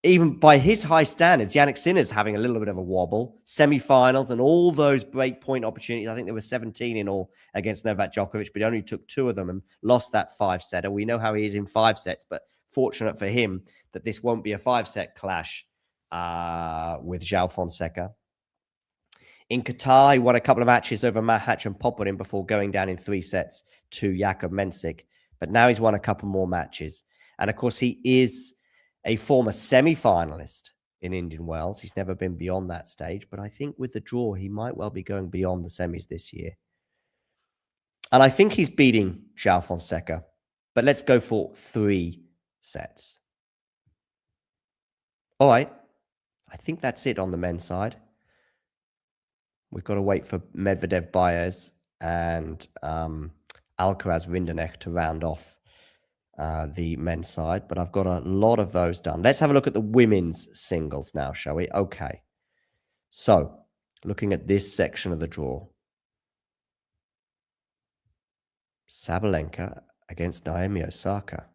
even by his high standards, Jannik Sinner's having a little bit of a wobble. Semi-finals and all those break-point opportunities. I think there were 17 in all against Novak Djokovic, but he only took 2 of them and lost that 5-setter. We know how he is in 5 sets, but fortunate for him that this won't be a 5-set clash with João Fonseca. In Qatar, he won a couple of matches over Mahat and Popyrin before going down in 3 sets to Jakub Mensik. But now he's won a couple more matches. And of course, he is a former semi-finalist in Indian Wells. He's never been beyond that stage, but I think with the draw, he might well be going beyond the semis this year. And I think he's beating João Fonseca, but let's go for 3 sets. All right. I think that's it on the men's side. We've got to wait for Medvedev Baez and Alcaraz Rinderknecht to round off the men's side, but I've got a lot of those done. Let's have a look at the women's singles now, shall we? Okay. So, looking at this section of the draw. Sabalenka against Naomi Osaka.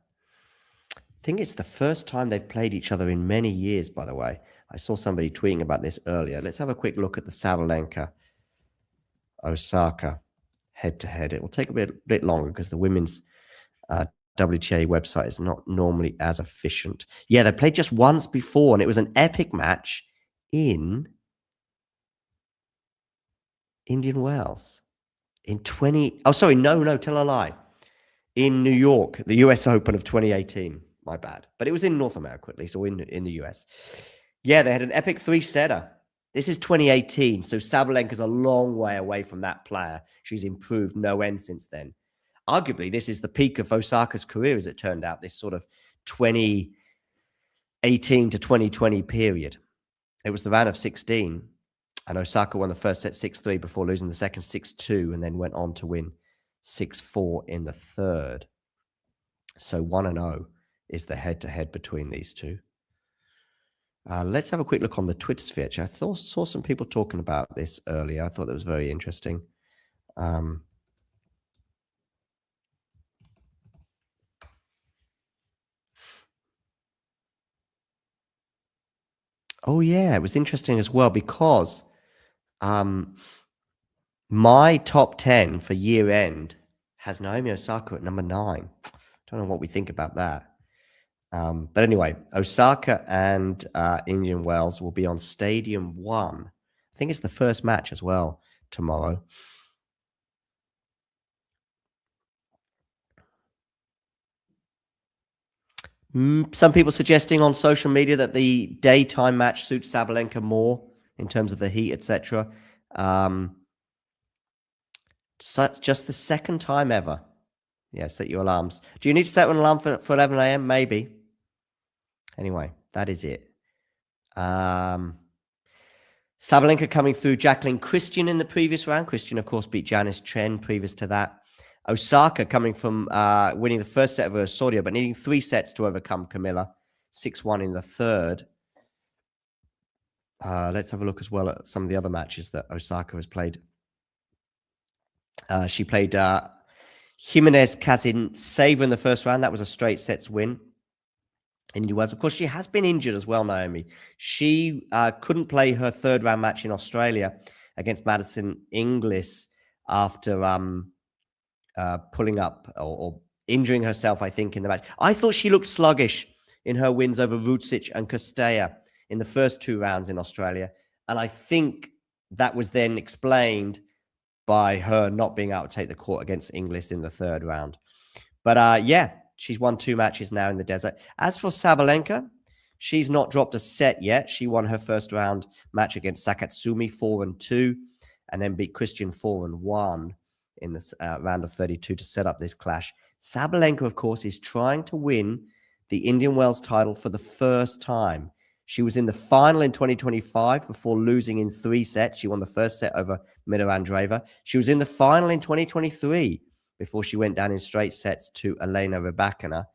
I think it's the first time they've played each other in many years, by the way. I saw somebody tweeting about this earlier. Let's have a quick look at the Sabalenka Osaka head-to-head. It will take a bit longer because the women's WTA website is not normally as efficient. Yeah, they played just once before, and it was an epic match in Indian Wells. In tell a lie. In New York, the US Open of 2018. My bad. But it was in North America, at least, or in the US. Yeah, they had an epic 3-setter. This is 2018, so Sabalenka's a long way away from that player. She's improved no end since then. Arguably, this is the peak of Osaka's career, as it turned out, this sort of 2018 to 2020 period. It was the round of 16, and Osaka won the first set 6-3 before losing the second 6-2, and then went on to win 6-4 in the third. So 1-0 is the head-to-head between these two. Let's have a quick look on the Twitter sphere. I saw some people talking about this earlier. I thought that was very interesting. Oh, yeah, it was interesting as well because my top 10 for year end has Naomi Osaka at number 9. Don't know what we think about that. But anyway, Osaka and Indian Wells will be on Stadium 1. I think it's the first match as well tomorrow. Some people suggesting on social media that the daytime match suits Sabalenka more in terms of the heat, etc. Just the second time ever. Yeah, set your alarms. Do you need to set an alarm for 11 a.m.? Maybe. Anyway, that is it. Sabalenka coming through Jacqueline Christian in the previous round. Christian, of course, beat Janice Chen previous to that. Osaka coming from winning the first set of her Soria, but needing 3 sets to overcome Camilla. 6-1 in the third. Let's have a look as well at some of the other matches that Osaka has played. She played Jimenez Kazin Saver in the first round. That was a straight sets win. India Wells. Of course, she has been injured as well, Naomi. She couldn't play her third round match in Australia against Madison Inglis after pulling up or injuring herself, I think, in the match. I thought she looked sluggish in her wins over Rucic and Kostaya in the first 2 rounds in Australia. And I think that was then explained by her not being able to take the court against Inglis in the third round. But yeah, she's won 2 matches now in the desert. As for Sabalenka, she's not dropped a set yet. She won her first round match against Sakatsumi 4-2 and then beat Christian 4-1 in this round of 32 to set up this clash. Sabalenka, of course, is trying to win the Indian Wells title for the first time. She was in the final in 2025 before losing in 3 sets. She won the first set over Mira Andreeva. She was in the final in 2023 before she went down in straight sets to Elena Rybakina.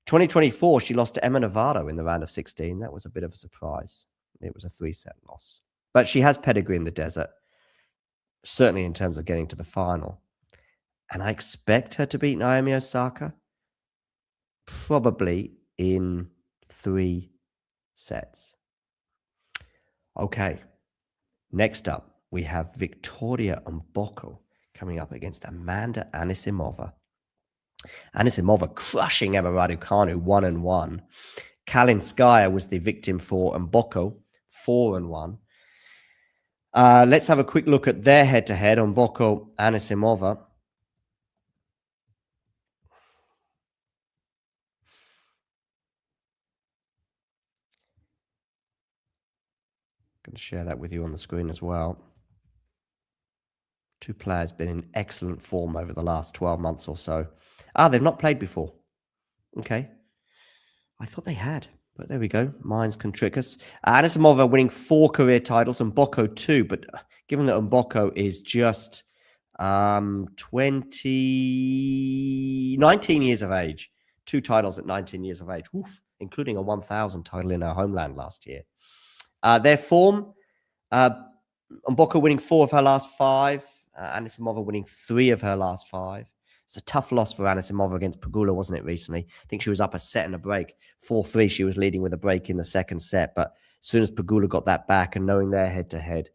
2024, she lost to Emma Navarro in the round of 16. That was a bit of a surprise. It was a 3-set loss. But she has pedigree in the desert, certainly in terms of getting to the final. And I expect her to beat Naomi Osaka probably in 3 sets. Okay, next up, we have Victoria Mboko coming up against Amanda Anisimova. Anisimova crushing Emma Raducanu 1-1. Kalinskaya was the victim for Mboko 4-1. Let's have a quick look at their head-to-head on Mboko Anisimova. Going to share that with you on the screen as well. 2 players been in excellent form over the last 12 months or so. They've not played before. Okay. I thought they had, but there we go. Minds can trick us. Anisimova winning 4 career titles, and Mboko 2. But given that Mboko is just 19 years of age, 2 titles at 19 years of age, including a 1,000 title in her homeland last year. Their form, Mboko winning 4 of her last 5. Anisimova winning 3 of her last 5. It's a tough loss for Anisimova against Pegula, wasn't it, recently? I think she was up a set and a break. 4-3, she was leading with a break in the second set. But as soon as Pegula got that back and knowing their head-to-head,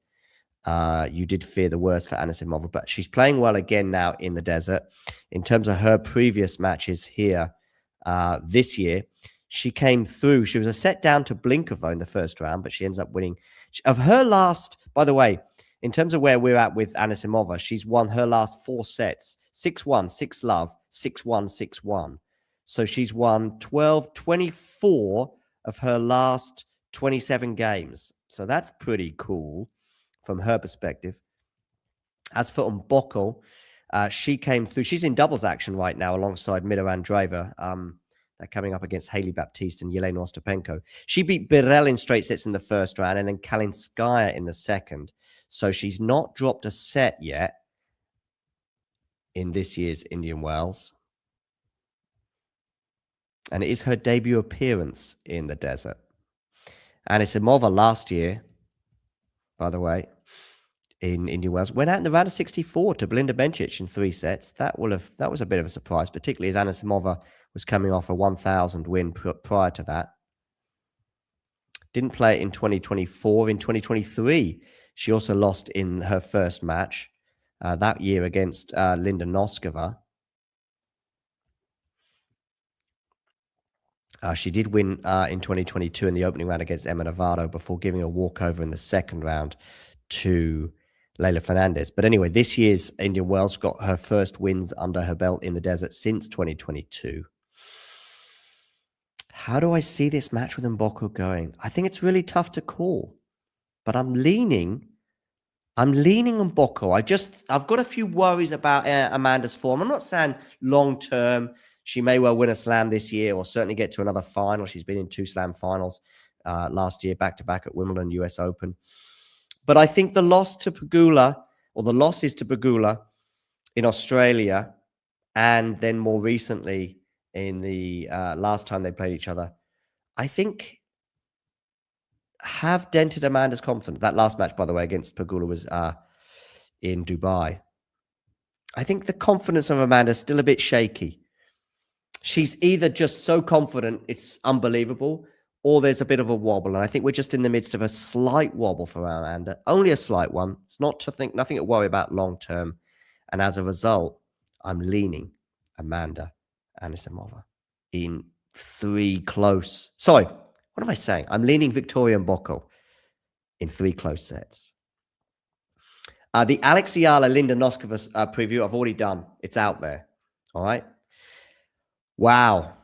you did fear the worst for Anisimova. But she's playing well again now in the desert. In terms of her previous matches here this year, she came through. She was a set down to Blinkova in the first round, but she ends up winning. Of her last, by the way, in terms of where we're at with Anisimova, she's won her last 4 sets. 6-1, 6-love, 6-1, 6-1. So she's won 24 of her last 27 games. So that's pretty cool from her perspective. As for Mboko, she came through. She's in doubles action right now alongside Mira Andreeva. They're coming up against Hailey Baptiste and Yelena Ostapenko. She beat Birel in straight sets in the first round and then Kalinskaya in the second. So she's not dropped a set yet in this year's Indian Wells. And it is her debut appearance in the desert. Anisimova last year, by the way, in Indian Wells, went out in the round of 64 to Belinda Bencic in 3 sets. That was a bit of a surprise, particularly as Anisimova was coming off a 1,000 win prior to that. Didn't play it in 2024. In 2023, she also lost in her first match that year against Linda Noskova. She did win in 2022 in the opening round against Emma Navarro before giving a walkover in the second round to Leylah Fernandez. But anyway, this year's Indian Wells got her first wins under her belt in the desert since 2022. How do I see this match with Mboko going? I think it's really tough to call, but I'm leaning on Mboko. I've got a few worries about Amanda's form. I'm not saying long term she may well win a slam this year or certainly get to another final. She's been in 2 slam finals last year, back to back at Wimbledon, US Open. But I think the losses to Pegula in Australia, and then more recently in the last time they played each other, I think have dented Amanda's confidence. That last match, by the way, against Pegula was in Dubai. I think the confidence of Amanda is still a bit shaky. She's either just so confident it's unbelievable, or there's a bit of a wobble. And I think we're just in the midst of a slight wobble for Amanda. Only a slight one. It's nothing to worry about long term. And as a result, I'm leaning Amanda Anisimova in 3 close. Sorry, what am I saying? I'm leaning Victoria Mboko in 3 close sets. The Alex Ayala Linda Noskova preview I've already done. It's out there. All right. Wow.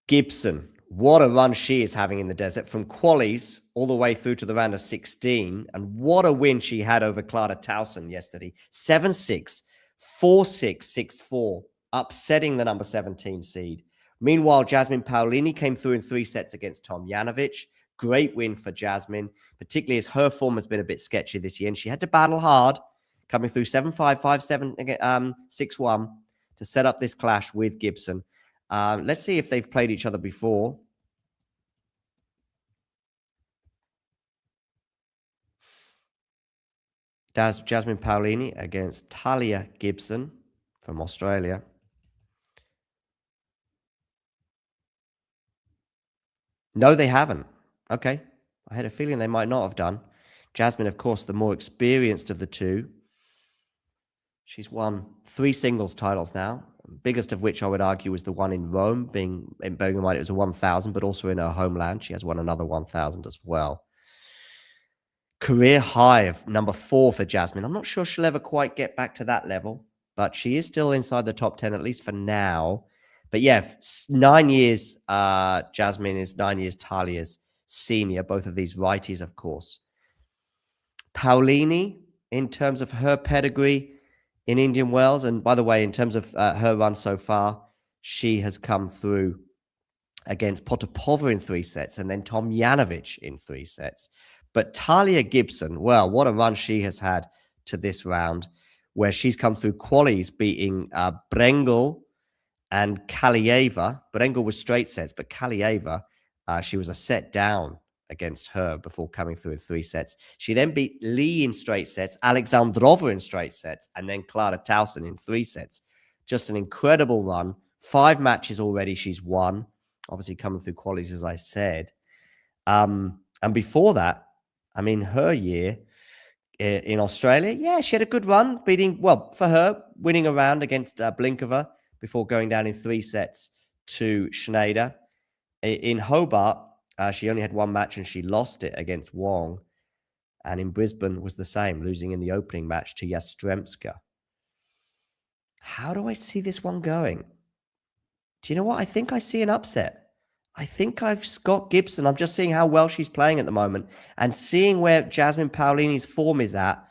Gibson. What a run she is having in the desert from qualies all the way through to the round of 16. And what a win she had over Clara Towson yesterday. 7-6, 4-6, 6-4, upsetting the number 17 seed. Meanwhile, Jasmine Paolini came through in 3 sets against Tomljanovic. Great win for Jasmine, particularly as her form has been a bit sketchy this year. And she had to battle hard, coming through 7-5, 5-7, 6-1 to set up this clash with Gibson. Let's see if they've played each other before. That's Jasmine Paolini against Talia Gibson from Australia. No, they haven't. Okay. I had a feeling they might not have done. Jasmine, of course, the more experienced of the two. She's won 3 singles titles now, biggest of which I would argue was the one in Rome, bearing in mind it was a 1,000, but also in her homeland. She has won another 1,000 as well. Career high of number 4 for Jasmine. I'm not sure she'll ever quite get back to that level, but she is still inside the top 10, at least for now. But yeah, 9 years, Jasmine is 9 years Talia's senior, both of these righties, of course. Paolini, in terms of her pedigree in Indian Wells, and by the way, in terms of her run so far, she has come through against Potapova in 3 sets and then Tomljanovic in 3 sets. But Talia Gibson, well, what a run she has had to this round, where she's come through qualies beating Brengel and Kalieva. Brengel was straight sets, but Kalieva, she was a set down against her before coming through in 3 sets. She then beat Lee in straight sets, Alexandrova in straight sets, and then Clara Towson in 3 sets. Just an incredible run. 5 matches already she's won, obviously coming through qualies, as I said. And before that, I mean, her year in Australia, yeah, she had a good run, for her, winning a round against Blinkova before going down in 3 sets to Schneider. In Hobart, she only had 1 match and she lost it against Wong. And in Brisbane was the same, losing in the opening match to Yastremska. How do I see this one going? Do you know what? I think I see an upset. I think I've got Gibson. I'm just seeing how well she's playing at the moment and seeing where Jasmine Paolini's form is at.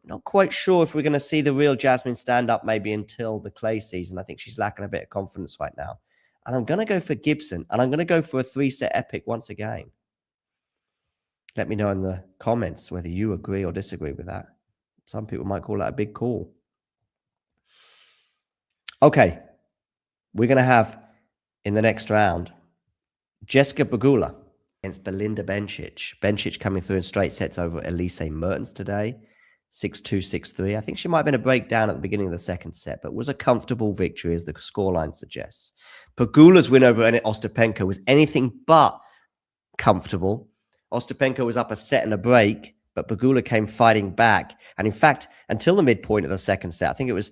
Not quite sure if we're going to see the real Jasmine stand up maybe until the clay season. I think she's lacking a bit of confidence right now. And I'm going to go for Gibson, and I'm going to go for a 3-set epic once again. Let me know in the comments whether you agree or disagree with that. Some people might call that a big call. Okay. We're going to have, in the next round, Jessica Pegula against Belinda Bencic. Bencic coming through in straight sets over Elise Mertens today. 6-2, 6-3. I think she might have been a breakdown at the beginning of the second set, but was a comfortable victory, as the scoreline suggests. Pegula's win over Ostapenko was anything but comfortable. Ostapenko was up a set and a break, but Pegula came fighting back. And in fact, until the midpoint of the second set, I think it was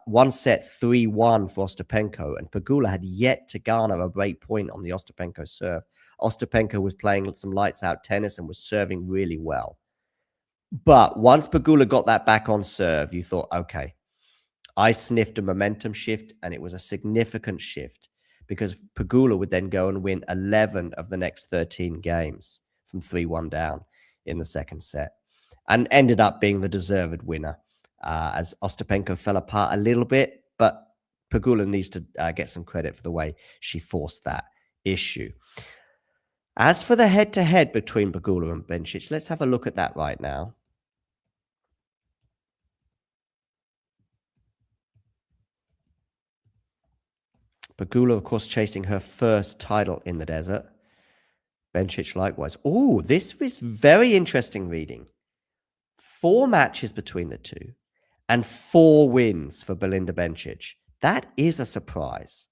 one set 3-1 for Ostapenko, and Pegula had yet to garner a break point on the Ostapenko serve. Ostapenko was playing some lights-out tennis and was serving really well. But once Pegula got that back on serve, you thought, okay, I sniffed a momentum shift, and it was a significant shift because Pegula would then go and win 11 of the next 13 games from 3-1 down in the second set, and ended up being the deserved winner as Ostapenko fell apart a little bit, but Pegula needs to get some credit for the way she forced that issue. As for the head-to-head between Pegula and Bencic, let's have a look at that right now. Pegula, of course, chasing her first title in the desert. Bencic likewise. Oh, this is very interesting reading. 4 matches between the two and 4 wins for Belinda Bencic. That is a surprise.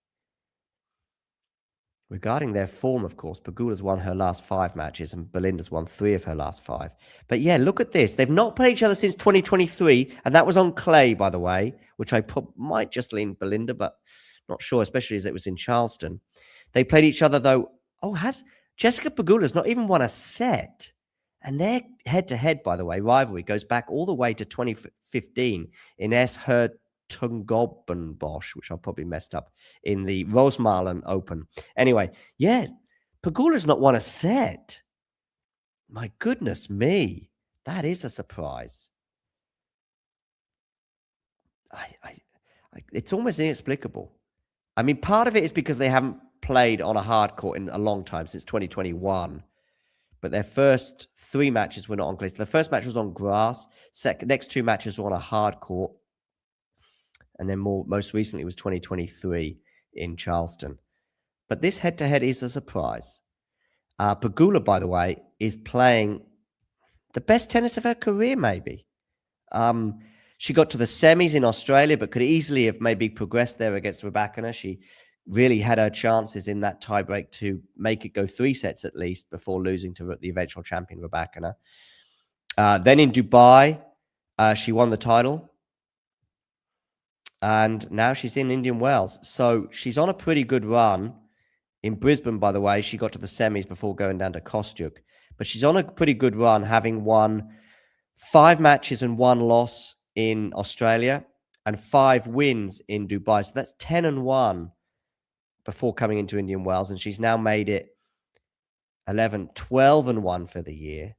Regarding their form, of course, Pegula's won her last 5 matches and Belinda's won 3 of her last 5. But yeah, look at this. They've not played each other since 2023, and that was on clay, by the way, which I might just lean Belinda, but not sure, especially as it was in Charleston. They played each other, though. Oh, has Jessica Pegula's not even won a set? And their head-to-head, by the way, rivalry goes back all the way to 2015 in Herzogenbosch, which I probably messed up, in the Rosmalen Open. Anyway, yeah, Pegula's not won a set. My goodness me. That is a surprise. It's almost inexplicable. I mean, part of it is because they haven't played on a hard court in a long time, since 2021. But their first 3 matches were not on clay. So the first match was on grass. Next 2 matches were on a hard court. And then most recently was 2023 in Charleston. But this head-to-head is a surprise. Pegula, by the way, is playing the best tennis of her career, maybe. She got to the semis in Australia, but could easily have maybe progressed there against Rybakina. She really had her chances in that tiebreak to make it go 3 sets at least before losing to the eventual champion Rybakina. Then in Dubai, she won the title. And now she's in Indian Wells. So she's on a pretty good run. In Brisbane, by the way, she got to the semis before going down to Kostyuk. But she's on a pretty good run, having won 5 matches and 1 loss in Australia and 5 wins in Dubai. So that's 10-1 before coming into Indian Wells. And she's now made it 12-1 for the year.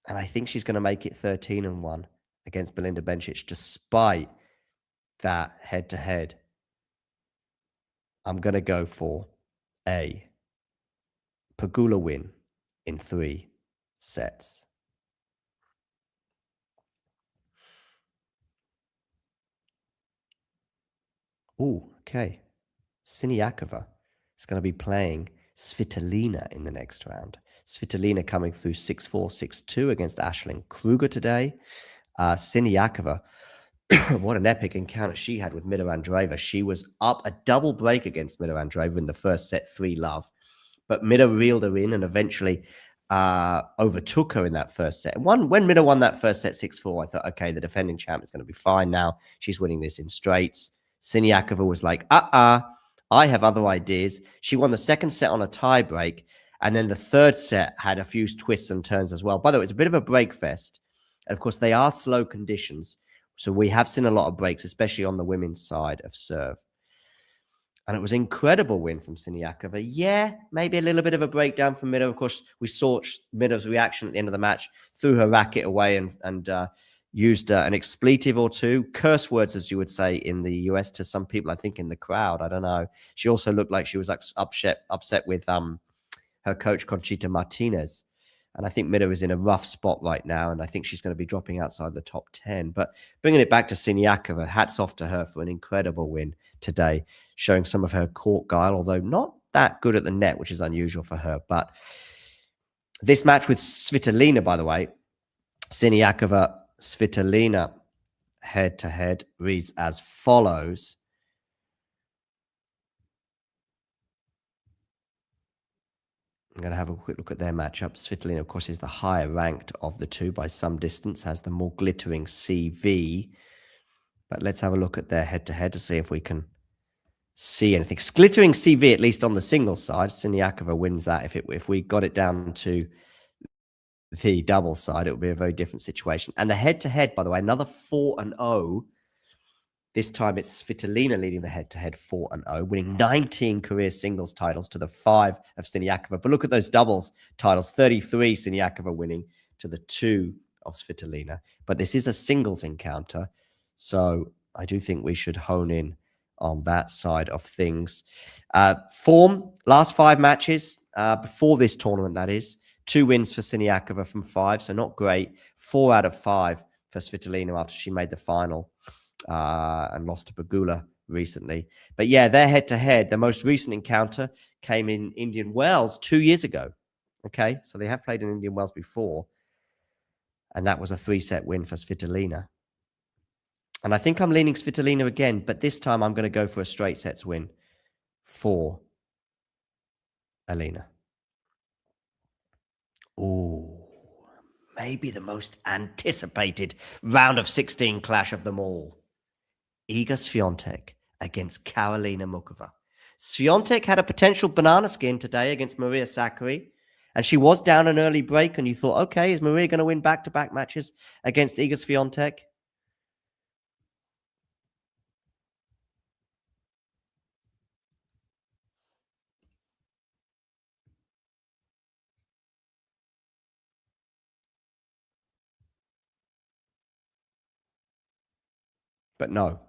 And I think she's going to make it 13-1 against Belinda Bencic, despite that head-to-head. I'm going to go for a Pegula win in 3 sets. Oh, okay. Siniakova is going to be playing Svitolina in the next round. Svitolina coming through 6-4, 6-2 against Aisling Kruger today. Siniakova, what an epic encounter she had with Mida Andreeva. She was up a double break against Mida Andreeva in the first set, 3-love. But Mida reeled her in and eventually overtook her in that first set. And when Mida won that first set 6-4, I thought, okay, the defending champ is going to be fine now. She's winning this in straights. Siniakova was like, I have other ideas. She won the second set on a tie break. And then the third set had a few twists and turns as well. By the way, it's a bit of a break fest. And of course, they are slow conditions. So we have seen a lot of breaks, especially on the women's side of serve. And it was an incredible win from Siniakova. Yeah, maybe a little bit of a breakdown from Mida. Of course, we saw Mida's reaction at the end of the match, threw her racket away and used an expletive or 2. Curse words, as you would say in the US to some people, I think, in the crowd. I don't know. She also looked like she was upset with her coach, Conchita Martinez. And I think Mida is in a rough spot right now, and I think she's going to be dropping outside the top 10. But bringing it back to Siniakova, hats off to her for an incredible win today, showing some of her court guile, although not that good at the net, which is unusual for her. But this match with Svitolina, by the way, Siniakova, Svitolina, head-to-head, reads as follows. I'm going to have a quick look at their matchup. Svitolina, of course, is the higher ranked of the two by some distance, has the more glittering CV. But let's have a look at their head-to-head to see if we can see anything. Glittering CV, at least on the singles side. Siniakova wins that. If we got it down to the double side, it would be a very different situation. And the head-to-head, by the way, another 4-0. This time it's Svitolina leading the head-to-head 4-0, winning 19 career singles titles to the 5 of Siniakova. But look at those doubles titles, 33 Siniakova winning to the 2 of Svitolina. But this is a singles encounter, so I do think we should hone in on that side of things. Form, last 5 matches before this tournament, that is. 2 wins for Siniakova from 5, so not great. 4 out of 5 for Svitolina after she made the final. And lost to Pegula recently. But yeah, their head-to-head, the most recent encounter came in Indian Wells 2 years ago. Okay, so they have played in Indian Wells before. And that was a 3-set win for Svitolina. And I think I'm leaning Svitolina again, but this time I'm going to go for a straight sets win for Alina. Ooh, maybe the most anticipated round of 16 clash of them all. Iga Swiatek against Karolina Muchova. Swiatek had a potential banana skin today against Maria Sakkari, and she was down an early break, and you thought, okay, is Maria going to win back-to-back matches against Iga Swiatek? But no,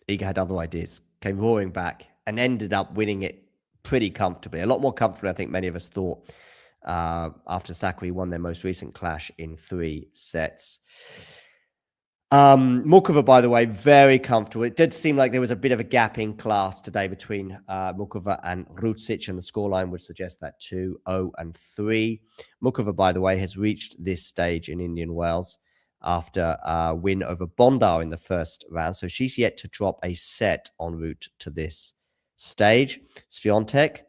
Iga had other ideas, came roaring back, and ended up winning it pretty comfortably. A lot more comfortably, I think many of us thought, after Sakkari won their most recent clash in 3 sets. Muchova, by the way, very comfortable. It did seem like there was a bit of a gap in class today between Muchova and Rucic, and the scoreline would suggest that too, 0-3. Muchova, by the way, has reached this stage in Indian Wells after a win over Bondar in the first round. So she's yet to drop a set en route to this stage. Swiatek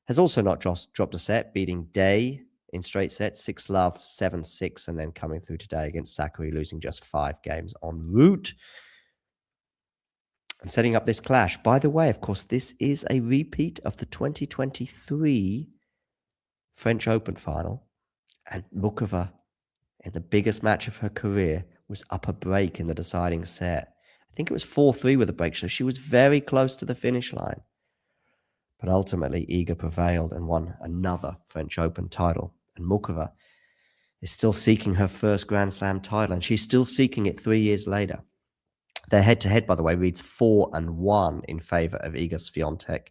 has also not dropped a set, beating Day in straight sets, 6-love, 7-6, and then coming through today against Sakkari, losing just 5 games en route. And setting up this clash. By the way, of course, this is a repeat of the 2023 French Open final. And Muchova, in the biggest match of her career, was up a break in the deciding set. I think it was 4-3 with a break, so she was very close to the finish line. But ultimately, Iga prevailed and won another French Open title. And Muchova is still seeking her first Grand Slam title, and she's still seeking it 3 years later. Their head-to-head, by the way, reads 4-1 in favor of Iga Swiatek.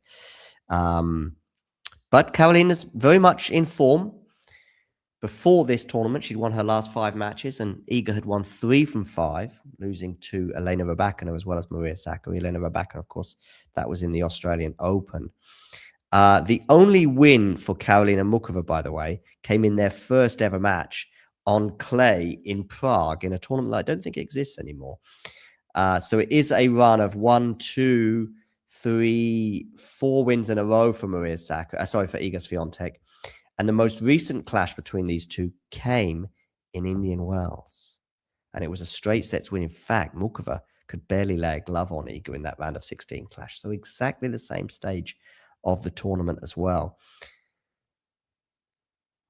But Karolina's very much in form. Before this tournament, she'd won her last 5 matches, and Iga had won 3 from 5, losing to Elena Rybakina as well as Maria Sakkari. Elena Rybakina, of course, that was in the Australian Open. The only win for Karolina Muchova, by the way, came in their first ever match on clay in Prague in a tournament that I don't think exists anymore. So it is a run of 1, 2, 3, 4 wins in a row for Maria Sakkari. For Iga Swiatek. And the most recent clash between these two came in Indian Wells. And it was a straight sets win. In fact, Muchova could barely lay a glove on Iga in that round of 16 clash. So exactly the same stage of the tournament as well.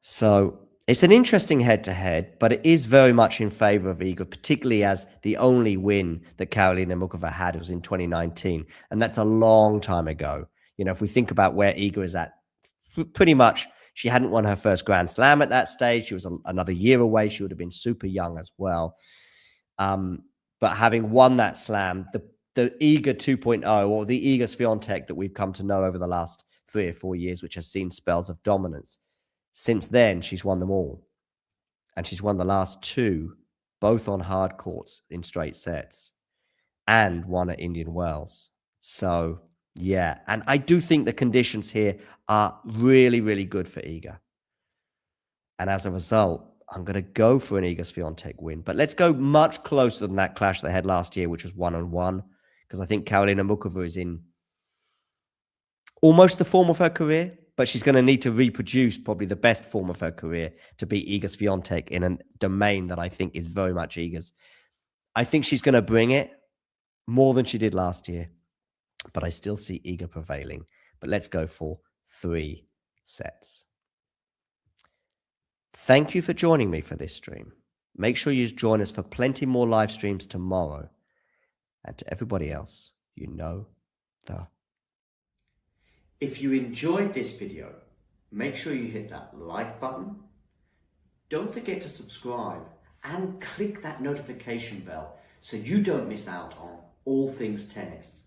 So it's an interesting head-to-head, but it is very much in favor of Iga, particularly as the only win that Karolina Muchova had was in 2019. And that's a long time ago. You know, if we think about where Iga is at, pretty much she hadn't won her first Grand Slam at that stage. She was another year away. She would have been super young as well. But having won that slam, the Iga 2.0 or the Iga Swiatek that we've come to know over the last 3 or 4 years, which has seen spells of dominance, since then, she's won them all. And she's won the last 2, both on hard courts in straight sets, and won at Indian Wells. So, Yeah, and I do think the conditions here are really, really good for Iga. And as a result, I'm going to go for an Iga Swiatek win. But let's go much closer than that clash they had last year, which was 1-1, because I think Karolina Muchova is in almost the form of her career, but she's going to need to reproduce probably the best form of her career to beat Iga Swiatek in a domain that I think is very much Iga's. I think she's going to bring it more than she did last year, but I still see Iga prevailing. But let's go for 3 sets. Thank you for joining me for this stream. Make sure you join us for plenty more live streams tomorrow. And to everybody else, you know the. If you enjoyed this video, make sure you hit that like button. Don't forget to subscribe and click that notification bell so you don't miss out on all things tennis.